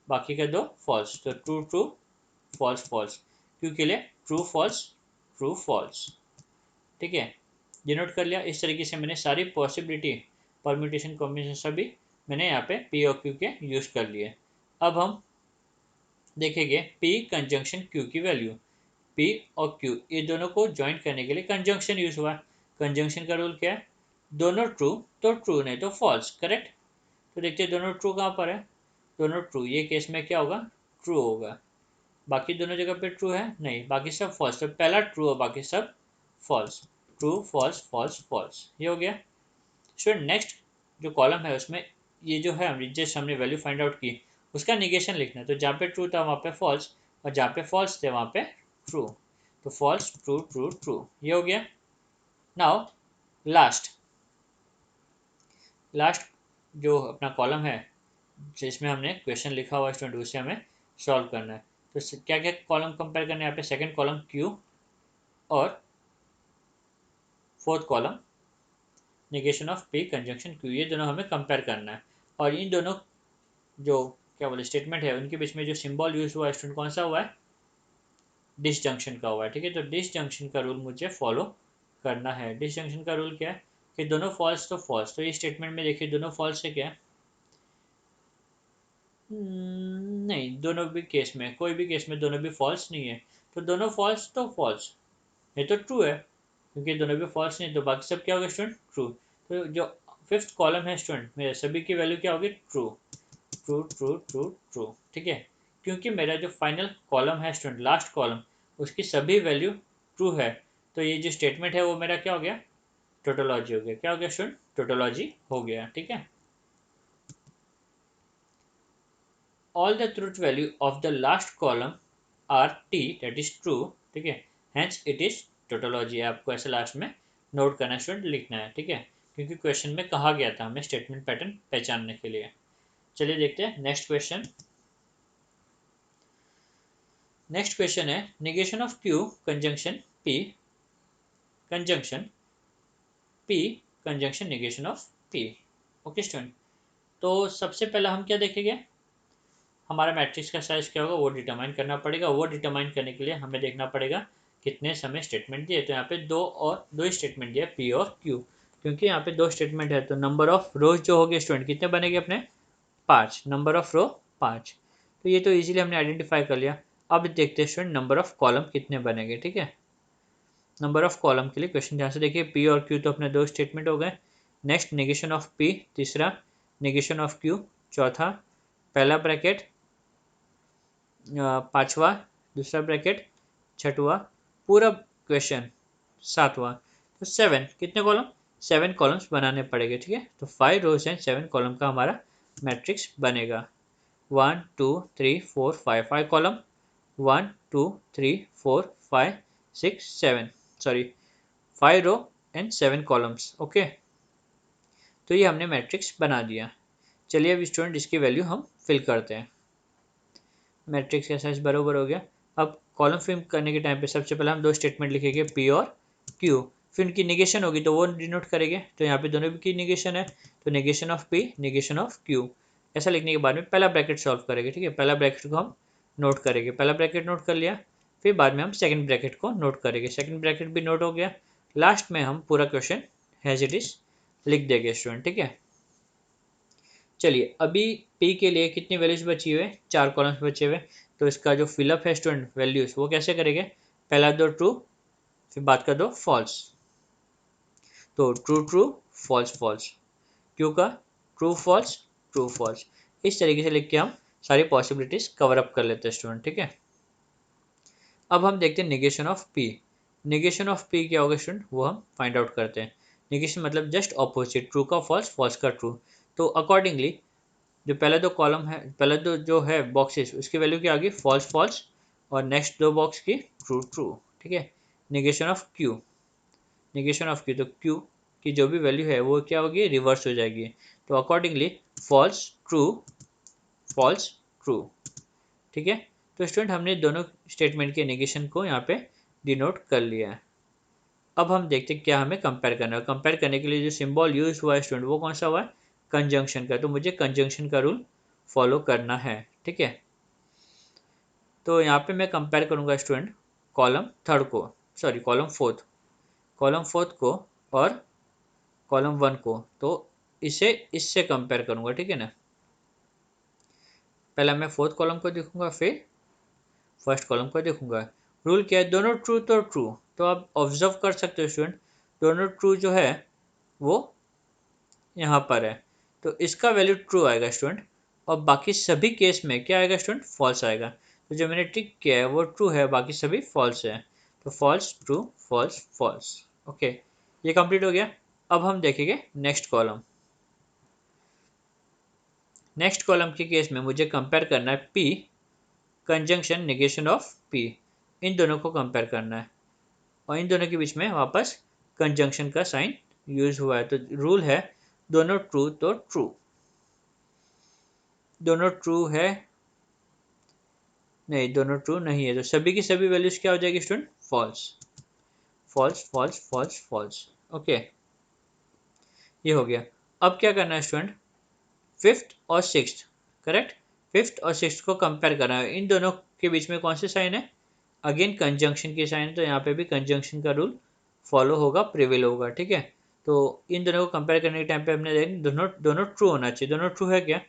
बाकी का दो फॉल्स, तो true true false false, Q के लिए ट्रू फॉल्स ट्रू फॉल्स, ठीक है। डिनोट कर लिया। इस तरीके से मैंने सारी पॉसिबिलिटी, परम्यूटेशन कॉम्बिनेशन सभी मैंने यहाँ पे पी और क्यू के यूज कर लिए। अब हम देखेंगे पी कंजंक्शन क्यू की वैल्यू। पी और क्यू ये दोनों को ज्वाइंट करने के लिए कंजंक्शन यूज हुआ। कंजंक्शन का रूल क्या है, दोनों ट्रू तो ट्रू, नहीं तो फॉल्स, करेक्ट। तो देखते हैं दोनों ट्रू कहाँ पर है, दोनों ट्रू, ये केस में क्या होगा, ट्रू होगा। बाकी दोनों जगह पे ट्रू है नहीं, बाकी सब फॉल्स, तो पहला ट्रू और बाकी सब false, true false false false, ये हो गया। स्टूडेंट नेक्स्ट जो कॉलम है उसमें ये जो है जस्ट हमने वैल्यू फाइंड आउट की, उसका निगेशन लिखना है। तो जहाँ पे ट्रू था वहाँ पे फॉल्स, और जहाँ पे फॉल्स थे वहाँ पे ट्रू, तो फॉल्स ट्रू ट्रू ट्रू, ये हो गया। नाउ लास्ट लास्ट जो अपना कॉलम है जिसमें हमने क्वेश्चन लिखा हुआ स्टूडेंट, उसे हमें सॉल्व करना है। तो क्या क्या कॉलम कंपेयर करना है यहाँ पे, सेकंड कॉलम क्यू और fourth column negation of P conjunction Q, ये दोनों हमें कंपेयर करना है। और इन दोनों जो क्या बोले स्टेटमेंट है उनके बीच में जो सिंबल यूज हुआ है स्टूडेंट, कौन सा हुआ है, डिसजंक्शन का हुआ है, ठीक है। तो डिसजंक्शन का रूल मुझे फॉलो करना है। डिसजंक्शन का रूल क्या है कि दोनों फॉल्स तो फॉल्स, तो ये स्टेटमेंट में देखिए दोनों फॉल्स है क्या, नहीं, दोनों भी केस में, कोई भी केस में दोनों भी फॉल्स नहीं है, तो दोनों फॉल्स तो फॉल्स, ये तो ट्रू है, क्योंकि दोनों भी फॉल्स नहीं, तो बाकी सब क्या होगा स्टूडेंट, ट्रू। तो जो फिफ्थ कॉलम है स्टूडेंट मेरे सभी की वैल्यू क्या होगी, true true true true true, ठीक है। क्योंकि मेरा जो फाइनल कॉलम है स्टूडेंट, लास्ट कॉलम, उसकी सभी वैल्यू ट्रू है, तो ये जो स्टेटमेंट है वो मेरा क्या हो गया, टोटोलॉजी हो गया। क्या हो गया स्टूडेंट, टोटोलॉजी हो गया, ठीक है। All the truth value of the last column are t, that is true, ठीक है, hence it is tautology। आपको ऐसे लास्ट में नोट करना स्टूडेंट, लिखना है, ठीक है, क्योंकि क्वेश्चन में कहा गया था हमें स्टेटमेंट पैटर्न पहचानने के लिए। चलिए देखते हैं नेक्स्ट क्वेश्चन। नेक्स्ट क्वेश्चन है negation of Q conjunction P conjunction P conjunction negation of P. Okay student, तो सबसे पहला हम क्या देखेंगे, हमारा मैट्रिक्स का साइज क्या होगा वो डिटरमाइन करना पड़ेगा। वो डिटरमाइन करने के लिए हमें देखना पड़ेगा कितने समय स्टेटमेंट दिए, तो यहाँ पे दो ही स्टेटमेंट दिए, पी और क्यू। क्योंकि यहाँ पे दो स्टेटमेंट है तो नंबर ऑफ रोज जो हो गए स्टूडेंट कितने बनेंगे अपने, 5, नंबर ऑफ रो 5। तो ये तो इजीली हमने आइडेंटिफाई कर लिया। अब देखते हैं स्टूडेंट नंबर ऑफ कॉलम कितने बनेंगे, ठीक है। नंबर ऑफ कॉलम के लिए क्वेश्चन ध्यान से देखिए, पी और क्यू तो अपने दो स्टेटमेंट हो गए। नेक्स्ट निगेशन ऑफ पी तीसरा, निगेशन ऑफ क्यू चौथा, पहला ब्रैकेट पांचवा, दूसरा ब्रैकेट छठवा, पूरा क्वेश्चन सातवां, तो 7 कितने कॉलम, 7 कॉलम्स बनाने पड़ेंगे, ठीक है। तो 5 रोज एंड 7 कॉलम का हमारा मैट्रिक्स बनेगा। 1 2 3 4 5, 5 column, 1 2 3 4 5 6 7, sorry 5 row and 7 columns, okay. तो ये हमने मैट्रिक्स बना दिया। चलिए अब स्टूडेंट इसकी वैल्यू हम फिल करते हैं। मैट्रिक्स का साइज बराबर हो गया। अब कॉलम फिल करने के टाइम पे सबसे पहले हम दो स्टेटमेंट लिखेंगे, पी और क्यू, फिर उनकी निगेशन होगी तो वो डिनोट करेंगे। तो यहाँ पे दोनों की निगेशन है, तो negation of P negation of Q, ऐसा लिखने के बाद में पहला ब्रैकेट सॉल्व करेंगे, ठीक है। पहला ब्रैकेट को हम नोट करेंगे, पहला ब्रैकेट नोट कर लिया, फिर बाद में हम सेकंड ब्रैकेट को नोट करेंगे, सेकंड ब्रैकेट भी नोट हो गया। लास्ट में हम पूरा क्वेश्चन हैज इट इज लिख देंगे स्टूडेंट, ठीक है। चलिए अभी पी के लिए कितनी वैल्यूज बची हुए, 4 कॉलम्स बचे हुए। तो इसका जो फिलअप है स्टूडेंट वैल्यूज वो कैसे करेंगे, पहला दो ट्रू फिर बाद का दो फॉल्स, तो true true false false, Q का ट्रू फॉल्स ट्रू फॉल्स, इस तरीके से लिख के हम सारी पॉसिबिलिटीज कवर अप कर लेते हैं स्टूडेंट, ठीक है। अब हम देखते हैं negation of P. Negation of P क्या होगा स्टूडेंट, वो हम फाइंड आउट करते हैं। निगेशन मतलब जस्ट ऑपोजिट, ट्रू का फॉल्स फॉल्स का ट्रू। तो अकॉर्डिंगली जो पहले दो कॉलम है, पहले दो जो है बॉक्सेस, उसकी वैल्यू क्या आ गई, फॉल्स फॉल्स, और नेक्स्ट दो बॉक्स की ट्रू ट्रू, ठीक है। Negation of Q, negation of Q, तो क्यू की जो भी वैल्यू है वो क्या होगी, रिवर्स हो जाएगी। तो accordingly false true false true. ठीक है, तो स्टूडेंट हमने दोनों स्टेटमेंट के नेगेशन को यहाँ पे डिनोट कर लिया है। अब हम देखते हैं क्या हमें कंपेयर करना है। कंपेयर करने के लिए जो सिंबल यूज हुआ है स्टूडेंट वो कौन सा हुआ है, कंजंक्शन का। तो मुझे कंजंक्शन का रूल फॉलो करना है। ठीक है, तो यहाँ पे मैं कंपेयर करूँगा स्टूडेंट कॉलम थर्ड को, सॉरी कॉलम फोर्थ को और कॉलम वन को। तो इसे इससे कंपेयर करूँगा, ठीक है ना। पहला मैं फोर्थ कॉलम को देखूंगा, फिर फर्स्ट कॉलम को देखूंगा। रूल क्या है, दोनों ट्रू तो ट्रू। तो आप ऑब्जर्व कर सकते हो स्टूडेंट, दोनों ट्रू जो है वो यहाँ पर है, तो इसका वैल्यू ट्रू आएगा स्टूडेंट, और बाकी सभी केस में क्या आएगा स्टूडेंट, फॉल्स आएगा। तो जो मैंने टिक किया है वो ट्रू है, बाकी सभी फॉल्स है। तो false true false false. Okay, ये कंप्लीट हो गया। अब हम देखेंगे नेक्स्ट कॉलम। नेक्स्ट कॉलम के केस में मुझे कंपेयर करना है p conjunction negation of p, इन दोनों को कंपेयर करना है, और इन दोनों के बीच में वापस कंजंक्शन का साइन यूज हुआ है। तो रूल है दोनों ट्रू तो ट्रू, दोनों ट्रू है, नहीं दोनों ट्रू नहीं है, तो सभी की सभी वैल्यूज क्या हो जाएगी student, false false false false false. Okay, ये हो गया। अब क्या करना है स्टूडेंट, फिफ्थ और सिक्स्थ, करेक्ट, फिफ्थ और सिक्स्थ को कंपेयर करना है। इन दोनों के बीच में कौन से साइन है, अगेन कंजंक्शन की साइन है, तो यहाँ पे भी कंजंक्शन का रूल फॉलो होगा, प्रिवेल होगा। ठीक है, तो इन दोनों को कंपेयर करने के टाइम पे हमने देखें दोनों दोनों ट्रू होना चाहिए। दोनों ट्रू है क्या,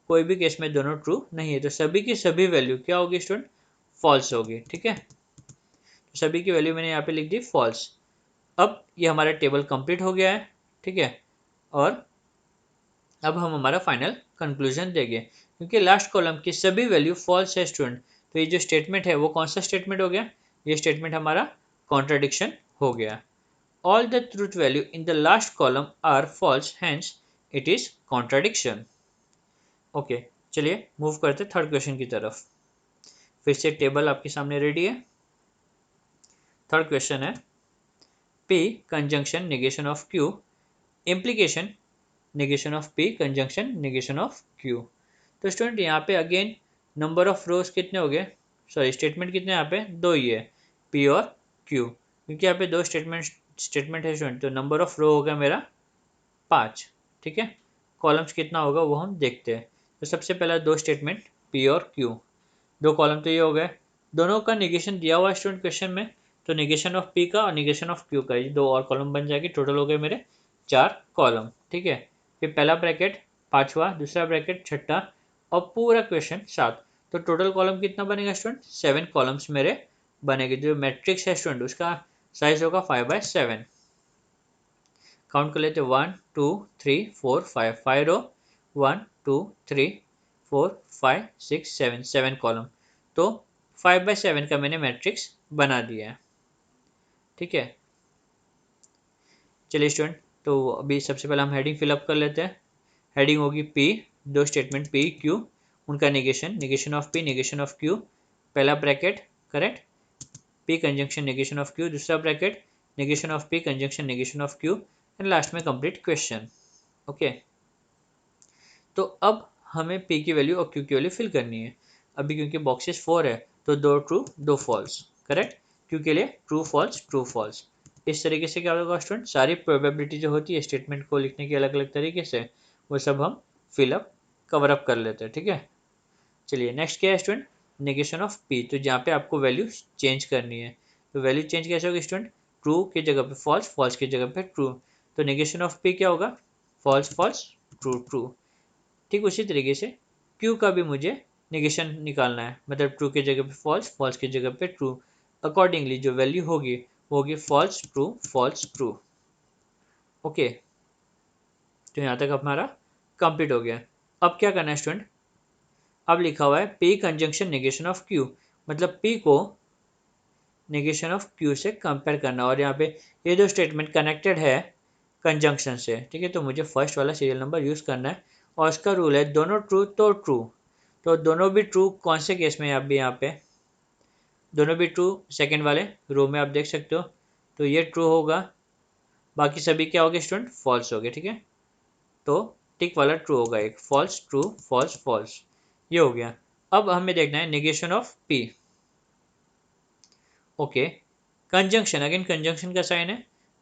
कोई भी केस में दोनों ट्रू नहीं है, तो सभी की सभी वैल्यू क्या होगी स्टूडेंट, फॉल्स होगी। ठीक है, तो सभी की वैल्यू मैंने यहाँ पे लिख दी फॉल्स। अब ये हमारा टेबल कंप्लीट हो गया है। ठीक है, और अब हम हमारा फाइनल कंक्लूजन देंगे, क्योंकि लास्ट कॉलम की सभी वैल्यू फॉल्स है स्टूडेंट। तो ये जो स्टेटमेंट है वो कौन सा स्टेटमेंट हो गया, ये स्टेटमेंट हमारा कॉन्ट्राडिक्शन हो गया। All the truth value in the last column are false, hence it is contradiction. Okay, चलिए मूव करते थर्ड क्वेश्चन की तरफ। फिर से टेबल आपके सामने रेडी है। थर्ड क्वेश्चन है P conjunction negation of Q, implication negation of P conjunction negation of Q। तो स्टूडेंट यहाँ पे अगेन नंबर ऑफ रोज कितने हो गए, सॉरी स्टेटमेंट कितने यहाँ पे, दो ही है, P और Q, क्योंकि यहाँ पे दो स्टेटमेंट है स्टूडेंट, तो नंबर ऑफ रो होगा मेरा 5। ठीक है, कॉलम्स कितना होगा वो हम देखते हैं। तो सबसे पहला दो स्टेटमेंट P और Q, दो कॉलम तो ये हो गए, दोनों का निगेशन दिया हुआ है स्टूडेंट क्वेश्चन में, तो निगेशन ऑफ P का और निगेशन ऑफ Q का, ये दो और कॉलम बन जाएगी, टोटल हो गए मेरे 4 कॉलम। ठीक है, फिर पहला ब्रैकेट पांचवा, दूसरा ब्रैकेट छठा, और पूरा क्वेश्चन 7। तो टोटल कॉलम कितना बनेगा स्टूडेंट, 7 कॉलम्स मेरे बनेंगे। जो मैट्रिक्स है स्टूडेंट उसका साइज होगा 5/7। काउंट कर लेते 1 2 3 4 5, 5 रो, 1 2 3 4 5 6 7, 7 कॉलम। तो 5/7 का मैंने मैट्रिक्स बना दिया है। ठीक है, चलिए स्टूडेंट, तो अभी सबसे पहले हम हेडिंग फिलअप कर लेते हैं। हेडिंग होगी P, दो स्टेटमेंट P Q, उनका negation, negation of P negation of Q, पहला bracket correct, P conjunction negation of Q, दूसरा bracket negation of P conjunction negation of Q, and last में complete question. Okay, तो अब हमें P की value और Q की वैल्यू फिल करनी है। अभी क्योंकि बॉक्सेस 4 है तो दो ट्रू दो फॉल्स, करेक्ट, Q के लिए ट्रू फॉल्स। इस तरीके से क्या होगा स्टूडेंट, सारी प्रोबेबिलिटी जो होती है स्टेटमेंट को लिखने की अलग अलग तरीके से, वो सब हम फिलअप कवर अप कर लेते हैं। ठीक है, चलिए नेक्स्ट क्या है स्टूडेंट, नेगेशन ऑफ P। तो जहाँ पे आपको वैल्यू चेंज करनी है, तो वैल्यू चेंज कैसे होगी स्टूडेंट, ट्रू की जगह पे फॉल्स, फॉल्स की जगह पे ट्रू। तो नेगेशन ऑफ P क्या होगा, फॉल्स फॉल्स ट्रू ट्रू। ठीक उसी तरीके से Q का भी मुझे निगेशन निकालना है, मतलब ट्रू की जगह पे फॉल्स, फॉल्स की जगह पे ट्रू। अकॉर्डिंगली जो वैल्यू होगी वो होगी फॉल्स ट्रू। ओके, तो यहाँ तक हमारा कंप्लीट हो गया। अब क्या करना है स्टूडेंट, अब लिखा हुआ है P conjunction negation of Q, मतलब P को नेगेशन ऑफ Q से कंपेयर करना, और यहाँ पे ये दो स्टेटमेंट कनेक्टेड है कंजंक्शन से। ठीक है, तो मुझे फर्स्ट वाला सीरियल नंबर यूज़ करना है, और उसका रूल है दोनों ट्रू तो ट्रू। तो दोनों भी ट्रू कौन से केस में, आप भी यहाँ पे दोनों भी ट्रू सेकंड वाले रो में आप देख सकते हो, तो ये ट्रू होगा, बाकी सभी क्या हो गए स्टूडेंट, फॉल्स हो गए। ठीक है, तो टिक वाला ट्रू होगा, एक फॉल्स ट्रू फॉल्स फॉल्स, ये हो गया। अब हमें देखना है negation of P. Okay, conjunction, again conjunction का साइन है,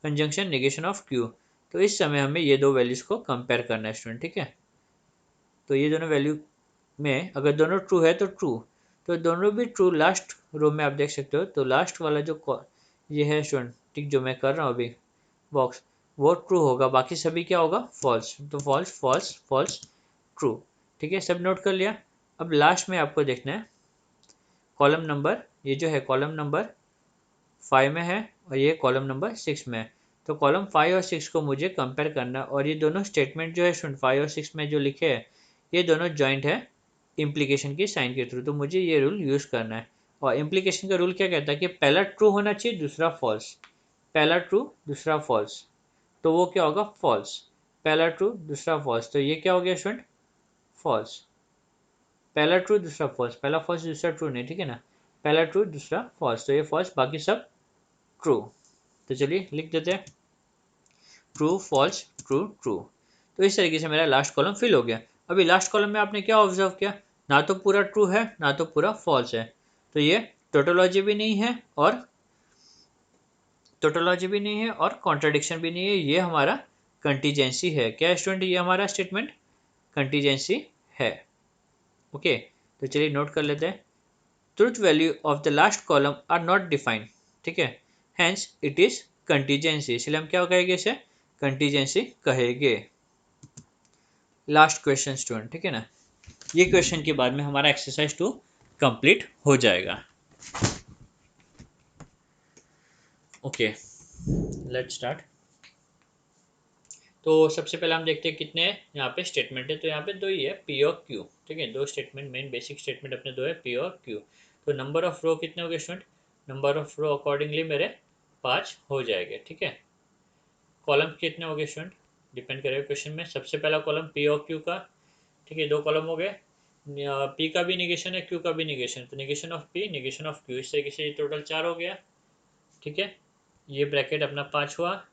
कंजंक्शन निगेशन ऑफ क्यू। तो इस समय हमें ये दो वैल्यूज को कंपेयर करना है स्टूडेंट। ठीक है, तो ये दोनों वैल्यू में अगर दोनों ट्रू है तो ट्रू, तो दोनों भी ट्रू। लास्ट रो में आप देख सकते हो, तो लास्ट वाला जो ये है स्टूडेंट टिक जो मैं कर रहा हूँ अभी बॉक्स, वो ट्रू होगा, बाकी सभी क्या होगा, फॉल्स। तो फॉल्स फॉल्स फॉल्स ट्रू। ठीक है, सब नोट कर लिया। अब लास्ट में आपको देखना है कॉलम नंबर, ये जो है कॉलम नंबर 5 में है और ये कॉलम नंबर 6 में है। तो कॉलम 5 और 6 को मुझे कंपेयर करना है, और ये दोनों स्टेटमेंट जो है स्टूडेंट 5 और 6 में जो लिखे हैं ये दोनों जॉइंट है इम्प्लीकेशन की साइन के थ्रू। तो मुझे ये रूल यूज़ करना है, और इम्प्लीकेशन का रूल क्या कहता है कि पहला ट्रू होना चाहिए दूसरा फॉल्स, पहला ट्रू दूसरा फॉल्स, तो वो क्या होगा, फॉल्स। पहला ट्रू दूसरा फॉल्स, तो ये क्या हो गया स्टूडेंट, फॉल्स। पहला ट्रू दूसरा फॉल्स, पहला फॉल्स दूसरा ट्रू नहीं, ठीक है ना, पहला ट्रू दूसरा फॉल्स, तो ये फॉल्स, बाकी सब ट्रू। तो चलिए लिख देते हैं ट्रू फॉल्स ट्रू ट्रू। तो इस तरीके से मेरा लास्ट कॉलम फिल हो गया। अभी लास्ट कॉलम में आपने क्या ऑब्जर्व किया, ना तो पूरा ट्रू है ना तो पूरा फॉल्स है, तो ये टोटोलॉजी भी नहीं है और कॉन्ट्राडिक्शन भी नहीं है, ये हमारा कंटीजेंसी है। क्या स्टूडेंट, ये हमारा स्टेटमेंट कंटीजेंसी है। ओके, तो चलिए नोट कर लेते हैं, truth value of the last column are not defined. ठीक है, हैंस इट इज कंटीजेंसी, इसलिए हम क्या कहेंगे, इसे कंटीजेंसी कहेंगे। लास्ट क्वेश्चन स्टूडेंट, ठीक है ना, ये क्वेश्चन के बाद में हमारा एक्सरसाइज 2 कंप्लीट हो जाएगा। Okay, let's start. तो सबसे पहले हम देखते हैं कितने यहाँ पे स्टेटमेंट है, तो यहाँ पे दो ही है, पी और क्यू। ठीक है, दो स्टेटमेंट, मेन बेसिक स्टेटमेंट अपने दो है, पी और क्यू। तो नंबर ऑफ रो कितने हो गए student, number of row accordingly मेरे 5 हो जाएंगे। ठीक है, कॉलम कितने हो गए स्टूडेंट, डिपेंड करेगा क्वेश्चन में। सबसे पहला कॉलम पी और क्यू का, ठीक है, दो कॉलम हो गए। पी का भी निगेशन है, क्यू का भी निगेशन, तो negation of P negation of Q, इस तरीके से टोटल 4 हो गया। ठीक है, ये ब्रैकेट अपना 5 हुआ,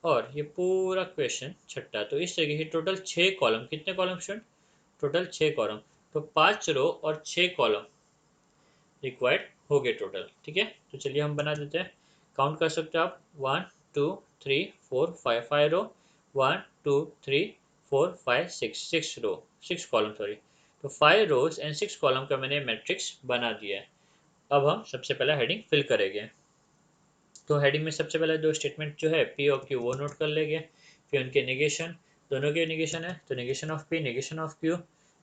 और ये पूरा क्वेश्चन छठा। तो इस तरीके से टोटल 6 कॉलम, कितने कॉलम स्टूडेंट, टोटल 6 कॉलम, तो 5 रो और 6 कॉलम रिक्वायर्ड हो गए टोटल। ठीक है, तो चलिए हम बना देते हैं, काउंट कर सकते हो आप, 1 2 3 4 5, 5 रो, 1 2 3 4 5 6, 6 रो 6 कॉलम सॉरी। तो 5 रोज एंड 6 कॉलम का मैंने मैट्रिक्स बना दिया है। अब हम सबसे पहला हेडिंग फिल करेंगे। तो हेडिंग में सबसे पहले दो स्टेटमेंट जो है पी और क्यू वो नोट कर लेंगे, फिर उनके निगेशन, दोनों के निगेशन है, तो negation of P negation of Q,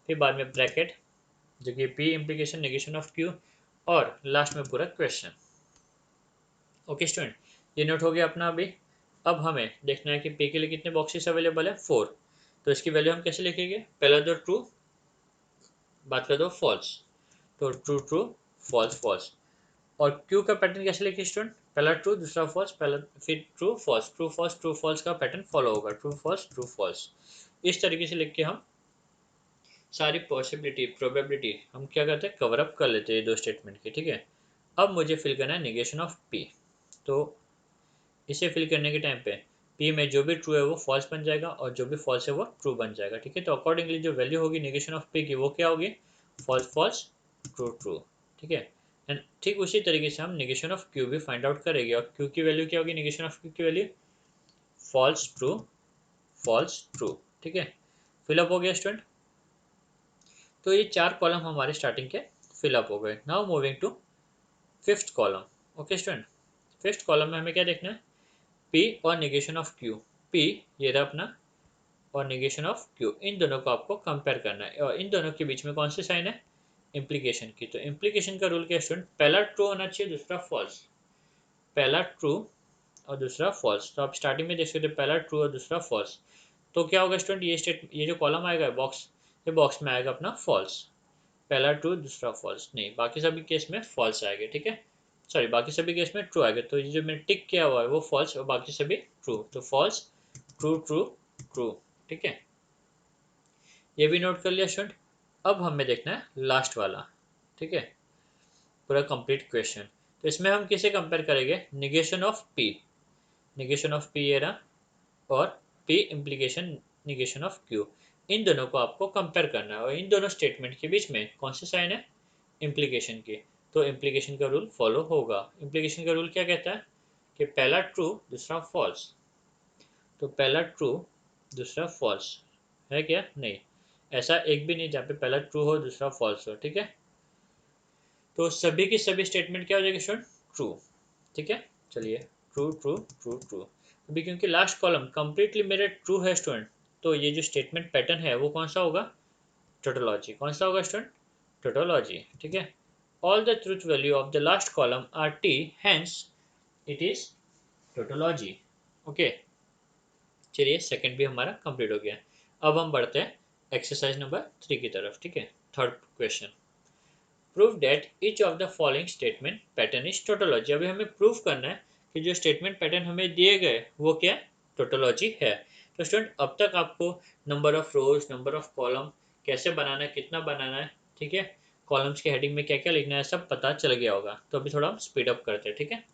फिर बाद में ब्रैकेट जो कि P implication negation of Q, और लास्ट में पूरा क्वेश्चन। ओके स्टूडेंट, ये नोट हो गया अपना। अभी अब हमें देखना है कि पी के लिए कितने बॉक्सेस अवेलेबल है, 4। तो इसकी वैल्यू हम कैसे लिखेंगे, पहला दो ट्रू, बात कर दो फॉल्स, तो ट्रू ट्रू फॉल्स फॉल्स। और क्यू का पैटर्न कैसे लिखे स्टूडेंट, पहला ट्रू दूसरा फॉल्स, पहला फिर true false true false true false का पैटर्न फॉलो होगा, ट्रू फॉल्स ट्रू फॉल्स। इस तरीके से लिख के हम सारी पॉसिबिलिटी प्रोबेबिलिटी हम क्या करते हैं, कवर अप कर लेते हैं दो स्टेटमेंट की। ठीक है, अब मुझे फिल करना है निगेशन ऑफ पी। तो इसे फिल करने के टाइम पे पी में जो भी ट्रू है वो फॉल्स बन जाएगा, और जो भी फॉल्स है वो ट्रू बन जाएगा। ठीक है, तो अकॉर्डिंगली जो वैल्यू होगी निगेशन ऑफ पी की वो क्या होगी, फॉल्स फॉल्स ट्रू ट्रू। ठीक है, एंड ठीक उसी तरीके से हम निगेशन ऑफ क्यू भी फाइंड आउट करेंगे, और क्यू की वैल्यू क्या होगी, निगेशन ऑफ क्यू की वैल्यू फॉल्स ट्रू। ठीक है, फिलअप हो गया स्टूडेंट। तो ये 4 कॉलम हमारे स्टार्टिंग के फिलअप हो गए। Now moving to fifth column. Okay student, fifth column में हमें क्या देखना है, पी और निगेशन ऑफ क्यू। पी ये रहा अपना, और निगेशन ऑफ क्यू, इन दोनों को आपको कंपेयर करना है, और इन दोनों के बीच में कौन सी साइन है, इम्प्लीकेशन की। तो इम्प्लीकेशन का रूल क्या है स्टूडेंट, पहला ट्रू होना चाहिए दूसरा फॉल्स, पहला ट्रू और दूसरा फॉल्स। तो आप स्टार्टिंग में देख सकते हो पहला ट्रू और दूसरा फॉल्स, तो क्या होगा स्टूडेंट, ये जो कॉलम आएगा बॉक्स, ये बॉक्स में आएगा अपना फॉल्स, पहला ट्रू दूसरा फॉल्स नहीं, बाकी सभी केस में फॉल्स आएगा। ठीक है, सॉरी बाकी सभी केस में ट्रू आएगा, तो ये जो मैंने टिक किया हुआ है वो फॉल्स और बाकी सभी ट्रू, तो फॉल्स ट्रू ट्रू ट्रू। ठीक है, ये भी नोट कर लिया स्टूडेंट। अब हमें देखना है लास्ट वाला। ठीक है, पूरा कंप्लीट क्वेश्चन। तो इसमें हम किसे कंपेयर करेंगे, negation of P. Negation of p ये रहा, और p implication negation of q. इन दोनों को आपको कंपेयर करना है, और इन दोनों स्टेटमेंट के बीच में कौन सी साइन है, इम्प्लीकेशन की। तो इम्प्लीकेशन का रूल फॉलो होगा। इम्प्लीकेशन का रूल क्या कहता है कि पहला ट्रू दूसरा फॉल्स। तो पहला ट्रू दूसरा फॉल्स है क्या, नहीं, ऐसा एक भी नहीं जहाँ पे पहला ट्रू हो दूसरा फॉल्स हो, ठीक है। तो सभी की सभी स्टेटमेंट क्या हो जाएगी स्टूडेंट, ट्रू, ठीक है। चलिए, ट्रू ट्रू ट्रू ट्रू। अभी क्योंकि लास्ट कॉलम कंप्लीटली मेरे ट्रू है स्टूडेंट, तो ये जो स्टेटमेंट पैटर्न है वो कौन सा होगा, टोटोलॉजी। कौन सा होगा स्टूडेंट, टोटोलॉजी, ठीक है। All the truth value of the last column R T, hence it is tautology. Okay, चलिए सेकंड भी हमारा कंप्लीट हो गया। अब हम बढ़ते हैं एक्सरसाइज नंबर 3 की तरफ, ठीक है। Third question, prove that each of the following statement pattern is tautology. अभी हमें प्रूव करना है कि जो स्टेटमेंट पैटर्न हमें दिए गए वो क्या टोटोलॉजी है। तो स्टूडेंट अब तक आपको number of rose, number of column कैसे बनाना है, कितना बनाना है, ठीक है, कॉलम्स के हेडिंग में क्या क्या लिखना है, सब पता चल गया होगा। तो अभी थोड़ा हम स्पीड अप करते हैं, ठीक है।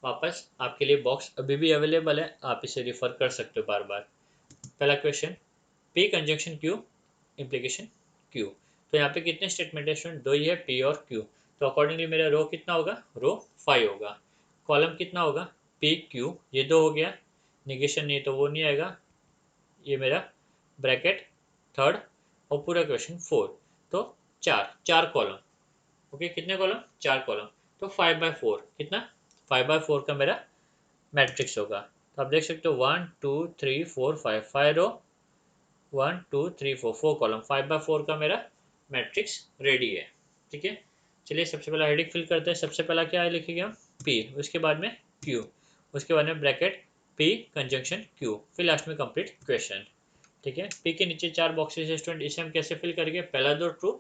वापस आपके लिए बॉक्स अभी भी अवेलेबल है, आप इसे रिफर कर सकते हो बार बार। पहला question, p conjunction Q implication Q. तो यहाँ पे कितने स्टेटमेंट है स्टूडेंट, दो ही है, पी और क्यू। तो अकॉर्डिंगली मेरा रो कितना होगा, रो 5 होगा। कॉलम कितना होगा, पी क्यू, ये 2 हो गया, निगेशन नहीं तो वो नहीं आएगा, ये मेरा ब्रैकेट थर्ड, और पूरा क्वेश्चन 4। तो चार चार कॉलम, ओके, कितने कॉलम, 4 कॉलम। तो 5/4 कितना, 5/4 का मेरा मैट्रिक्स होगा। तो आप देख सकते हो 1 2 3 4 5, 5 रो, 1 2 3 4, 4 कॉलम, 5/4 का मेरा मैट्रिक्स रेडी है, ठीक है। चलिए सबसे पहला हेडिंग फिल करते हैं। सबसे पहला क्या है लिखेंगे हम, पी, उसके बाद में क्यू, उसके बाद में ब्रैकेट पी कंजंक्शन क्यू, फिर लास्ट में कंप्लीट क्वेश्चन, ठीक है। पी के नीचे 4 बॉक्सेस है स्टूडेंट, इसे हम कैसे फिल करेंगे, पहला 2 ट्रू,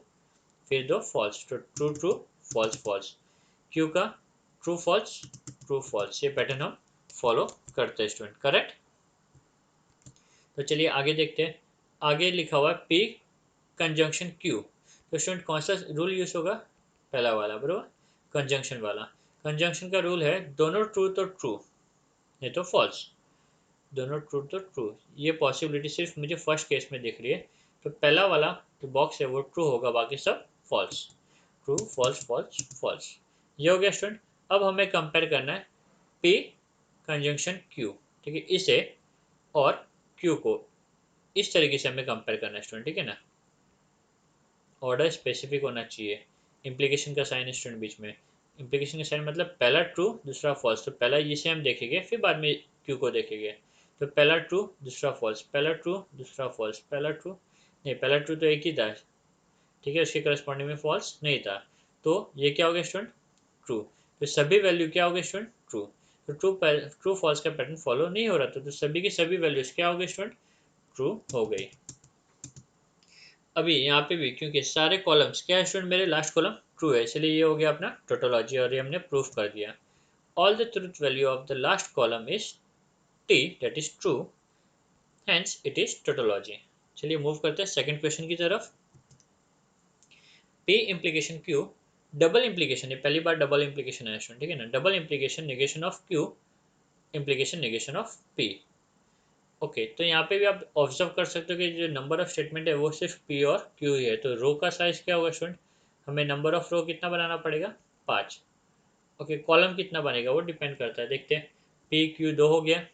फिर 2 फॉल्स, तो true true false false. Q का ट्रू फॉल्स ट्रू फॉल्स, ये पैटर्न हम फॉलो करते हैं स्टूडेंट, करेक्ट। तो चलिए आगे देखते हैं। आगे लिखा हुआ है पी कंजंक्शन क्यू। तो स्टूडेंट कौन सा रूल यूज होगा, पहला वाला, बरोबर, कंजंक्शन वाला। कंजंक्शन का रूल है दोनों ट्रू तो ट्रू, नहीं तो फॉल्स, दोनों ट्रू तो ट्रू। ये पॉसिबिलिटी सिर्फ मुझे फर्स्ट केस में दिख रही है। तो पहला वाला जो बॉक्स है वो ट्रू होगा, बाकी सब false, true false false false. ये हो गया स्टूडेंट। अब हमें कंपेयर करना है पी कंजंक्शन क्यू, ठीक है, इसे और क्यू को इस तरीके से हमें कंपेयर करना है स्टूडेंट, ठीक है ना। ऑर्डर स्पेसिफिक होना चाहिए। इम्प्लीकेशन का साइन है स्टूडेंट बीच में, इम्प्लीकेशन का साइन मतलब पहला ट्रू दूसरा फॉल्स। तो पहला इसे हम देखेंगे, फिर बाद में क्यू को देखेंगे। तो पहला ट्रू दूसरा फॉल्स, पहला ट्रू दूसरा फॉल्स, पहला ट्रू, नहीं पहला ट्रू तो एक ही था, ठीक है, उसके करस्पॉन्डिंग में फॉल्स नहीं था। तो ये क्या हो गया स्टूडेंट, ट्रू। तो सभी वैल्यू क्या हो गए स्टूडेंट, ट्रू। तो ट्रू ट्रू फॉल्स का पैटर्न फॉलो नहीं हो रहा था, तो सभी की सभी वैल्यूज क्या हो गई स्टूडेंट, ट्रू हो गई। अभी यहाँ पे भी क्योंकि सारे कॉलम्स क्या है स्टूडेंट, मेरे लास्ट कॉलम ट्रू है, इसलिए ये हो गया अपना टोटोलॉजी, और ये हमने प्रूफ कर दिया। All the truth value of the last column is T, that is true, hence it is tautology. चलिए मूव करते हैं सेकंड क्वेश्चन की तरफ। P implication Q, double implication, ये पहली बार डबल इम्प्लीकेशन है स्टूडेंट, ठीक है ना। Double implication negation of Q, implication negation of P. Okay, तो यहाँ पे भी आप ऑब्जर्व कर सकते हो कि जो नंबर ऑफ स्टेटमेंट है वो सिर्फ पी और क्यू ही है। तो रो का साइज क्या होगा स्टूडेंट, हमें नंबर ऑफ रो कितना बनाना पड़ेगा, 5। ओके, कॉलम कितना बनेगा वो डिपेंड करता है, देखते हैं। पी क्यू 2 हो गया,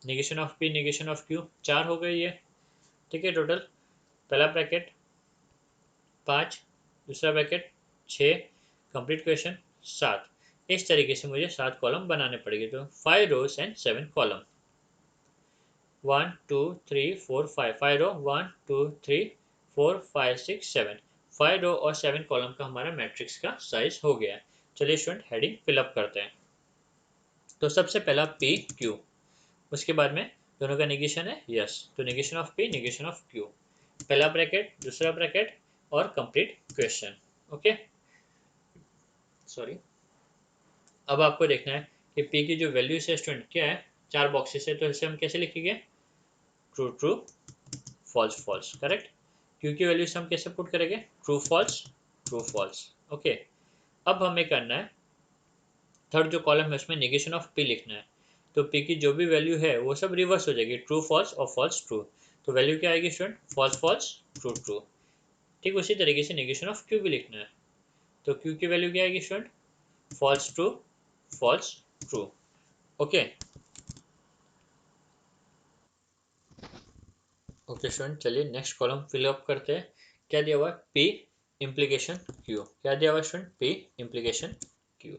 negation of P negation of Q 4 हो गई है, ठीक है। टोटल पहला ब्रैकेट 5, दूसरा ब्रैकेट 6, कंप्लीट क्वेश्चन 7। इस तरीके से मुझे 7 कॉलम बनाने पड़ेंगे। तो 5 रोज एंड 7 कॉलम, 1 2 3 4 5, 5 रो, 1 2 3 4 5 6 7, 5 रो और 7 कॉलम का हमारा मैट्रिक्स का साइज हो गया है। चलिए स्टूडेंट हेडिंग फिलअप करते हैं। तो सबसे पहला पी क्यू, उसके बाद में दोनों का निगेशन है यस, तो negation of P negation of Q, पहला ब्रैकेट दूसरा ब्रैकेट और कंप्लीट क्वेश्चन, ओके, सॉरी। अब आपको देखना है कि पी की जो वैल्यू है स्टूडेंट क्या है, 4 बॉक्सेस है, तो इसे हम कैसे लिखेंगे, true true false false, correct. Q की वैल्यूज हम कैसे पुट करेंगे, ट्रू फॉल्स, ओके। अब हमें करना है थर्ड जो कॉलम है उसमें निगेशन ऑफ पी लिखना है। तो पी की जो भी वैल्यू है वो सब रिवर्स हो जाएगी, ट्रू फॉल्स और फॉल्स ट्रू। तो वैल्यू क्या आएगी student? False false true true. ठीक उसी तरीके से नेगेशन ऑफ क्यू भी लिखना है। तो क्यू की वैल्यू क्या आएगी student? False true false true. Okay okay student, चलिए नेक्स्ट कॉलम फिलअप करते हैं। क्या दिया हुआ है? P implication Q. क्या दिया हुआ है स्टूडेंट? P implication Q.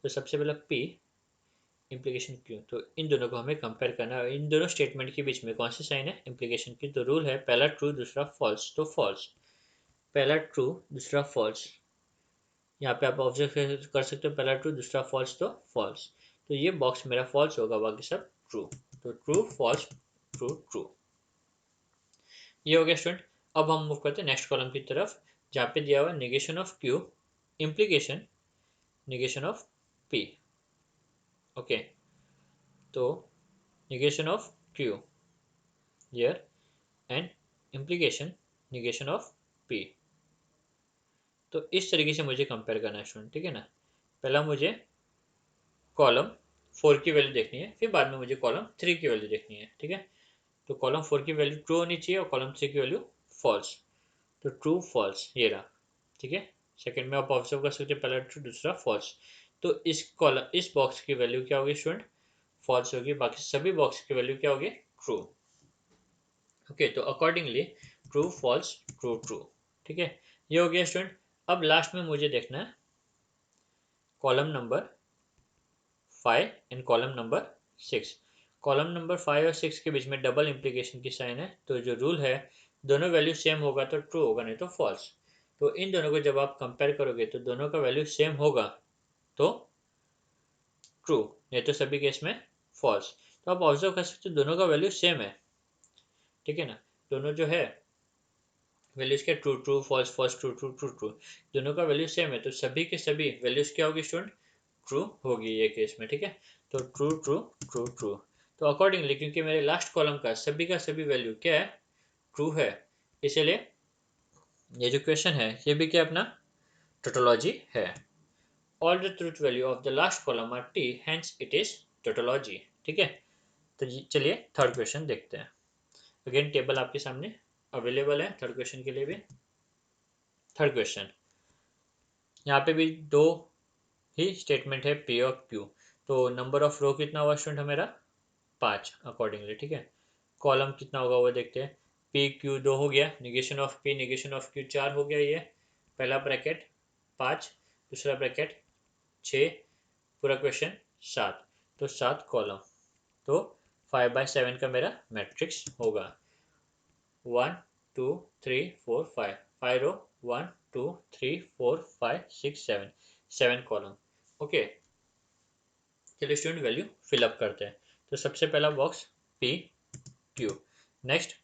तो सबसे पहला पी इम्प्लीकेशन क्यू, तो इन दोनों को हमें कंपेयर करना है। इन दोनों स्टेटमेंट के बीच में कौन सी साइन है? इम्प्लीकेशन की। तो रूल है पहला ट्रू दूसरा फॉल्स, तो फॉल्स। पहला ट्रू दूसरा फॉल्स, यहाँ पे आप ऑब्जर्व कर सकते हो, पहला ट्रू दूसरा फॉल्स तो फॉल्स। तो ये बॉक्स मेरा फॉल्स होगा, बाकी सब ट्रू। तो ट्रू फॉल्स ट्रू ट्रू, ये हो गया स्टूडेंट। अब हम मूव करते हैं नेक्स्ट कॉलम की तरफ, जहाँ पे दिया हुआ negation of Q implication negation of P. Okay, तो negation of q here and implication negation of p। तो इस तरीके से मुझे कंपेयर करना है स्टूडेंट, ठीक है ना। पहला मुझे कॉलम 4 की वैल्यू देखनी है, फिर बाद में मुझे कॉलम 3 की वैल्यू देखनी है, ठीक है। तो कॉलम 4 की वैल्यू ट्रू होनी चाहिए और कॉलम 3 की वैल्यू फॉल्स। तो ट्रू फॉल्स ये रहा, ठीक है। सेकंड में आप ऑब्जर्व कर सकते हैं, पहला ट्रू दूसरा फॉल्स। तो इस कॉलम इस बॉक्स की वैल्यू क्या होगी स्टूडेंट? फॉल्स होगी, बाकी सभी बॉक्स की वैल्यू क्या होगी? ट्रू। ओके, तो accordingly true false true true, ठीक है। ये हो गया स्टूडेंट। अब लास्ट में मुझे देखना है column number 5 and column number 6। Column number 5 और 6 के बीच में डबल इम्प्लीकेशन की साइन है, तो जो रूल है दोनों वैल्यू सेम होगा तो ट्रू होगा, नहीं तो फॉल्स। तो इन दोनों को जब आप कंपेयर करोगे तो दोनों का वैल्यू सेम होगा तो ट्रू, नहीं तो सभी केस में फॉल्स। तो आप ऑब्जर्व कर सकते हो दोनों का वैल्यू सेम है, ठीक है ना। दोनों जो है वैल्यूज के true true false false true true true true, दोनों का वैल्यू सेम है, तो सभी के सभी वैल्यूज क्या होगी स्टूडेंट? ट्रू होगी ये केस में, ठीक है। तो ट्रू ट्रू ट्रू ट्रू। तो अकॉर्डिंगली क्योंकि मेरे लास्ट कॉलम का सभी वैल्यू क्या है? ट्रू है, इसलिए ये जो क्वेश्चन है ये भी क्या अपना टोटोलॉजी है। All the truth value of the last column R T, hence it is tautology, ठीक है। तो चलिए थर्ड क्वेश्चन देखते हैं। अगेन टेबल आपके सामने अवेलेबल है थर्ड क्वेश्चन के लिए भी। थर्ड क्वेश्चन, यहाँ पे भी दो ही स्टेटमेंट है पी और क्यू। तो नंबर ऑफ रो कितना हुआ स्टूडेंट हमारा? 5 अकॉर्डिंगली, ठीक है। कॉलम कितना होगा वो देखते हैं। पी क्यू 2 हो गया, negation of P negation of Q 4 हो गया। ये पहला ब्रैकेट 5, दूसरा ब्रैकेट 6, पूरा क्वेश्चन 7, तो 7 कॉलम। तो 5/7 का मेरा मैट्रिक्स होगा। 1 2 3 4 5, 5 रो, 1 2 3 4 5 6 7, 7 कॉलम। ओके, चलिए स्टूडेंट वैल्यू फिलअप करते हैं। तो सबसे पहला box P Q, next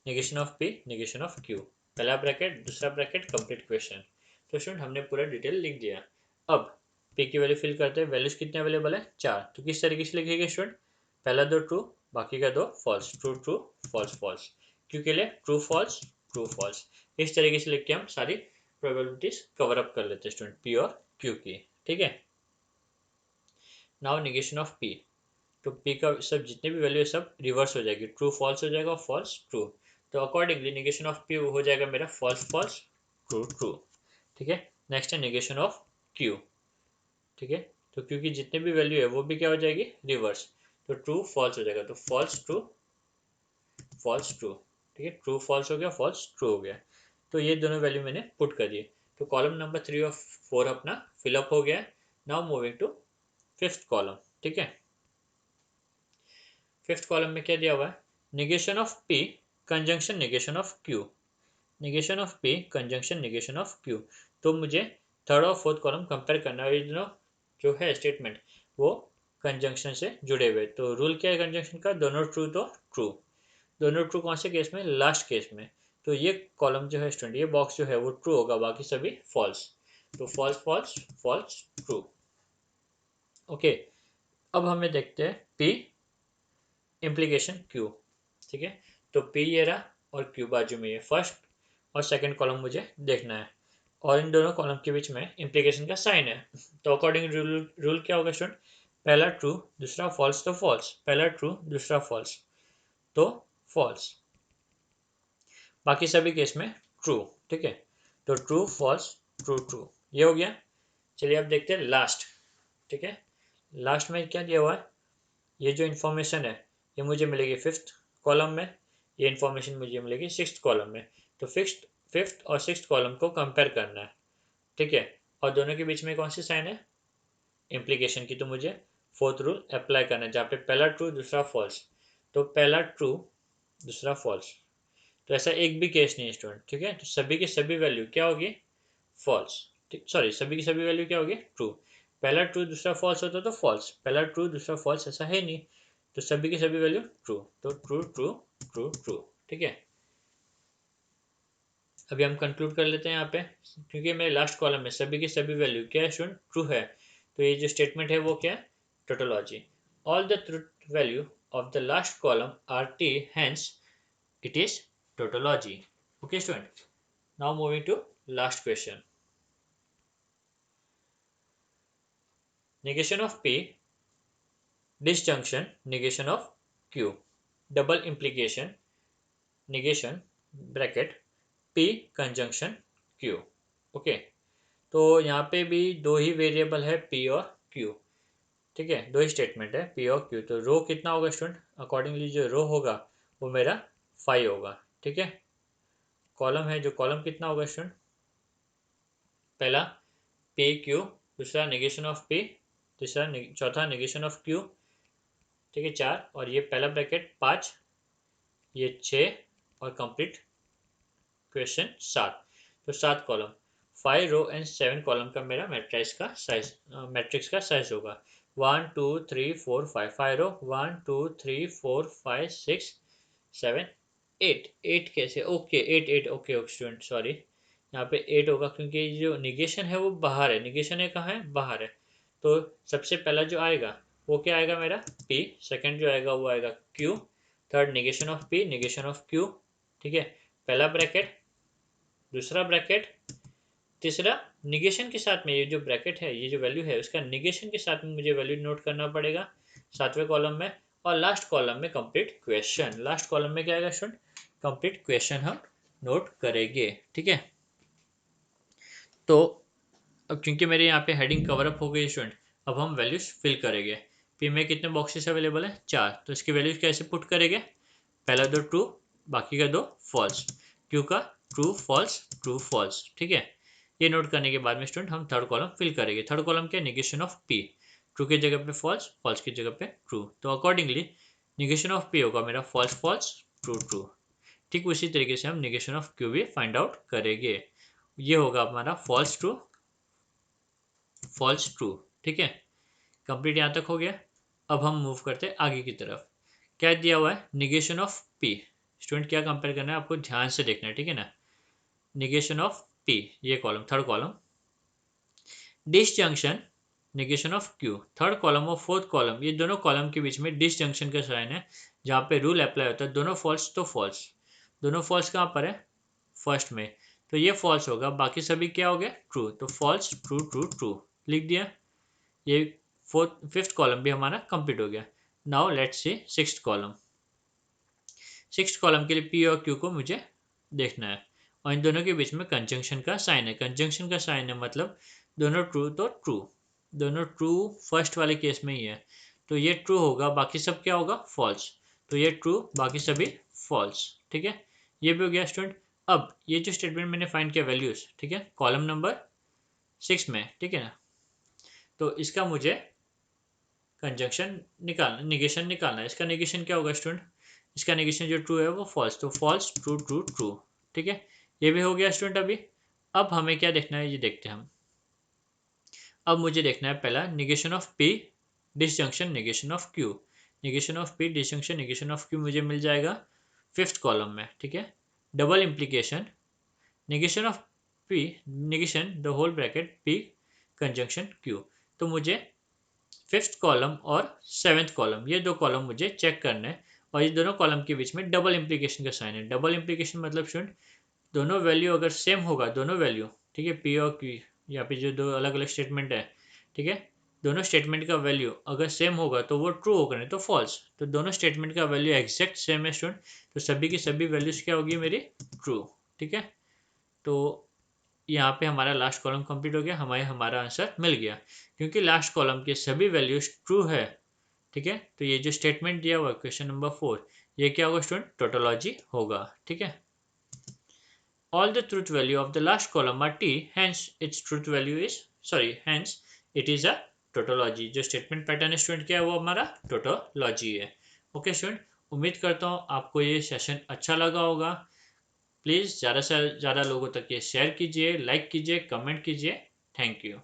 negation of P negation of Q, पहला ब्रैकेट दूसरा ब्रैकेट कंप्लीट क्वेश्चन। तो स्टूडेंट हमने पूरा डिटेल लिख दिया। अब पी की वैल्यू फिल करते हैं। वैल्यूज कितने अवेलेबल है? 4। तो किस तरीके से लिखेंगे स्टूडेंट? पहला दो ट्रू, बाकी का दो false, true true false false. Q के लिए ट्रू फॉल्स ट्रू फॉल्स। इस तरीके से लिख के हम सारी प्रोबेबिलिटीज कवर अप कर लेते हैं स्टूडेंट पी और क्यू की, ठीक है। नाउ निगेशन ऑफ पी, तो पी का सब जितने भी वैल्यू है सब रिवर्स हो जाएगी, ट्रू फॉल्स हो जाएगा, फॉल्स ट्रू। तो अकॉर्डिंगली निगेशन ऑफ पी हो जाएगा मेरा फॉल्स फॉल्स ट्रू ट्रू, ठीक है। नेक्स्ट है निगेशन ऑफ क्यू, ठीक है। तो क्यू की जितने भी वैल्यू है वो भी क्या हो जाएगी? रिवर्स। तो ट्रू फॉल्स हो जाएगा, तो फॉल्स ट्रू फॉल्स ट्रू, ठीक है। ट्रू फॉल्स हो गया, फॉल्स ट्रू हो गया। तो ये दोनों वैल्यू मैंने पुट कर दिए। तो कॉलम नंबर 3 और 4 अपना फिलअप हो गया। Now moving to fifth column, ठीक है। फिफ्थ कॉलम में क्या दिया हुआ है? Negation of P conjunction negation of Q, negation of P conjunction negation of Q. तो मुझे थर्ड और फोर्थ कॉलम कंपेयर करना है। दोनों जो है स्टेटमेंट वो कंजंक्शन से जुड़े हुए। तो रूल क्या है कंजंक्शन का? दोनों ट्रू तो ट्रू। दोनों ट्रू कौन से केस में? लास्ट केस में। तो ये कॉलम जो है स्टूडेंट, ये बॉक्स जो है वो ट्रू होगा, बाकी सभी फॉल्स। तो false false false true. Okay, अब हमें देखते हैं पी इम्प्लीकेशन क्यू, ठीक है। तो पी ये रहा और क्यू बाजू में, ये फर्स्ट और सेकंड कॉलम मुझे देखना है, और इन दोनों कॉलम के बीच में इम्प्लीकेशन का साइन है। तो अकॉर्डिंग रूल क्या होगा स्टूडेंट? पहला ट्रू दूसरा फॉल्स तो फॉल्स, पहला ट्रू दूसरा फॉल्स तो फॉल्स, बाकी सभी केस में ट्रू। ठीक है, तो ट्रू फॉल्स ट्रू ट्रू ये हो गया। चलिए अब देखते हैं लास्ट। ठीक है, लास्ट में क्या दिया हुआ है, ये जो इन्फॉर्मेशन है ये मुझे मिलेगी फिफ्थ कॉलम में, ये इन्फॉर्मेशन मुझे मिलेगी सिक्स्थ कॉलम में। तो फिफ्थ और सिक्स्थ कॉलम को कंपेयर करना है। ठीक है, और दोनों के बीच में कौन सी साइन है, इम्प्लीकेशन की, तो मुझे फोर्थ रूल अप्लाई करना है जहाँ पे पहला ट्रू दूसरा फॉल्स। तो पहला ट्रू दूसरा फॉल्स, तो ऐसा एक भी केस नहीं है स्टूडेंट। ठीक है, तो सभी की सभी वैल्यू क्या होगी, फॉल्स। ठीक, सॉरी, सभी की सभी वैल्यू क्या होगी, ट्रू। पहला ट्रू दूसरा फॉल्स होता तो फॉल्स, पहला ट्रू दूसरा फॉल्स ऐसा है नहीं, तो सभी की सभी वैल्यू ट्रू, तो ट्रू ट्रू ट्रू ट्रू। ठीक है, अभी हम कंक्लूड कर लेते हैं यहाँ पे, क्योंकि मेरे लास्ट कॉलम में सभी की सभी वैल्यू क्या है स्टूडेंट, ट्रू है। तो ये जो स्टेटमेंट है वो क्या है, tautology. All the truth value of the last column R T, hence it is tautology. Okay student, now moving to last question. Negation of P, disjunction, negation of Q, double implication, negation, bracket, P conjunction Q. Okay, तो यहाँ पे भी दो ही variable है P और Q। ठीक है, दो ही स्टेटमेंट है P और Q। तो रो कितना होगा स्टूडेंट, अकॉर्डिंगली जो रो होगा वो मेरा 5 होगा। ठीक है, कॉलम है, जो कॉलम कितना होगा स्टूडेंट, पहला पी क्यू, दूसरा नेगेशन ऑफ पी, तीसरा चौथा नेगेशन ऑफ क्यू। ठीक है, 4, और ये पहला ब्रैकेट 5, ये 6, और कंप्लीट क्वेश्चन 7। तो 7 कॉलम, 5 रो एंड 7 कॉलम का मेरा मैट्रिक्स का साइज होगा 1 2 3 4 5। 5 रो 1 2 3 4 5 6 7 8। 8 कैसे, ओके 8 8, ओके स्टूडेंट सॉरी, यहाँ पे 8 होगा क्योंकि जो निगेशन है वो बाहर है, निगेशन है कहाँ है, बाहर है। तो सबसे पहला जो आएगा वो क्या आएगा मेरा P, सेकंड जो आएगा वो आएगा Q, third negation of P, negation of Q। ठीक है, पहला ब्रैकेट दूसरा ब्रैकेट तीसरा, निगेशन के साथ में ये जो ब्रैकेट है, ये जो वैल्यू है उसका निगेशन के साथ में मुझे वैल्यू नोट करना पड़ेगा सातवें कॉलम में। और लास्ट कॉलम में कंप्लीट क्वेश्चन, लास्ट कॉलम में क्या आएगा स्टूडेंट, कंप्लीट क्वेश्चन हम नोट करेंगे। ठीक है, तो अब क्योंकि मेरे यहाँ पे हेडिंग कवर अप हो गई स्टूडेंट, अब हम वैल्यूज फिल करेंगे। पी में कितने बॉक्सेस अवेलेबल है, 4, तो इसकी वैल्यूज कैसे पुट करेंगे, पहला दो ट्रू, बाकी का दो फॉल्स, क्यू का ट्रू फॉल्स। ठीक है, ये नोट करने के बाद में स्टूडेंट हम थर्ड कॉलम फिल करेंगे। थर्ड कॉलम क्या, निगेशन ऑफ पी, ट्रू की जगह पे फॉल्स, फॉल्स की जगह पे ट्रू, तो अकॉर्डिंगली निगेशन ऑफ पी होगा मेरा फॉल्स फॉल्स ट्रू ट्रू। ठीक उसी तरीके से हम निगेशन ऑफ क्यू भी फाइंड आउट करेंगे, ये होगा हमारा फॉल्स ट्रू फॉल्स ट्रू। ठीक है, कंप्लीट यहाँ तक हो गया। अब हम मूव करते हैं आगे की तरफ। क्या दिया हुआ है, निगेशन ऑफ पी, स्टूडेंट क्या कंपेयर करना है आपको ध्यान से देखना है। ठीक है ना, निगेशन ऑफ पी, ये column third column, disjunction negation of Q, third column और फोर्थ कॉलम, ये दोनों कॉलम के बीच में डिसजंक्शन का साइन है जहाँ पे रूल अप्लाई होता है, दोनों फॉल्स तो फॉल्स, दोनों फॉल्स कहाँ पर है, फर्स्ट में, तो ये फॉल्स होगा, बाकी सभी क्या हो गया ट्रू, तो फॉल्स ट्रू ट्रू ट्रू लिख दिया। ये फिफ्थ कॉलम भी हमारा कंप्लीट हो गया। Now let's see sixth column. Sixth column के लिए पी और क्यू को मुझे देखना है, और इन दोनों के बीच में कंजंक्शन का साइन है, कंजंक्शन का साइन है मतलब दोनों ट्रू तो ट्रू, दोनों ट्रू फर्स्ट वाले केस में ही है, तो ये ट्रू होगा, बाकी सब क्या होगा फॉल्स, तो ये ट्रू बाकी सभी फॉल्स। ठीक है, ये भी हो गया स्टूडेंट। अब ये जो स्टेटमेंट मैंने फाइंड किया वैल्यूज, ठीक है, कॉलम नंबर 6 में, ठीक है ना, तो इसका मुझे कंजंक्शन निकालना, निगेशन निकालना है। इसका निगेशन क्या होगा स्टूडेंट, इसका निगेशन जो ट्रू है वो फॉल्स, तो फॉल्स ट्रू ट्रू ट्रू। ठीक है, ये भी हो गया स्टूडेंट। अभी अब हमें क्या देखना है ये देखते हैं हम। अब मुझे देखना है पहला negation of P, disjunction negation of Q, negation of P disjunction negation of Q मुझे मिल जाएगा फिफ्थ कॉलम में। ठीक है, double implication negation of P, negation the whole bracket P conjunction Q, तो मुझे फिफ्थ कॉलम और सेवेंथ कॉलम, ये दो कॉलम मुझे चेक करना है, और ये दोनों कॉलम के बीच में डबल इम्प्लीकेशन का साइन है। डबल इम्प्लीकेशन मतलब स्टूडेंट दोनों वैल्यू अगर सेम होगा, दोनों वैल्यू, ठीक है, पी और क्यू, यहाँ पे जो दो अलग अलग स्टेटमेंट है, ठीक है, दोनों स्टेटमेंट का वैल्यू अगर सेम होगा तो वो ट्रू होगा, नहीं तो फॉल्स। तो दोनों स्टेटमेंट का वैल्यू एग्जैक्ट सेम है स्टूडेंट, तो सभी की सभी वैल्यूज क्या होगी मेरी, ट्रू। ठीक है, तो यहाँ पे हमारा लास्ट कॉलम कंप्लीट हो गया, हमें हमारा आंसर मिल गया क्योंकि लास्ट कॉलम के सभी वैल्यूज ट्रू है। ठीक है, तो ये जो स्टेटमेंट दिया हुआ क्वेश्चन नंबर 4, ये क्या होगा स्टूडेंट, टोटोलॉजी होगा। ठीक है, all the truth value of the last column are t, hence its truth value is, sorry, hence it is a tautology। जो स्टेटमेंट पैटर्न स्टूडेंट क्या है वो हमारा टोटोलॉजी है। ओके स्टूडेंट, उम्मीद करता हूँ आपको ये सेशन अच्छा लगा होगा। प्लीज़ ज़्यादा से ज़्यादा लोगों तक ये शेयर कीजिए, लाइक कीजिए, कमेंट कीजिए। Thank you.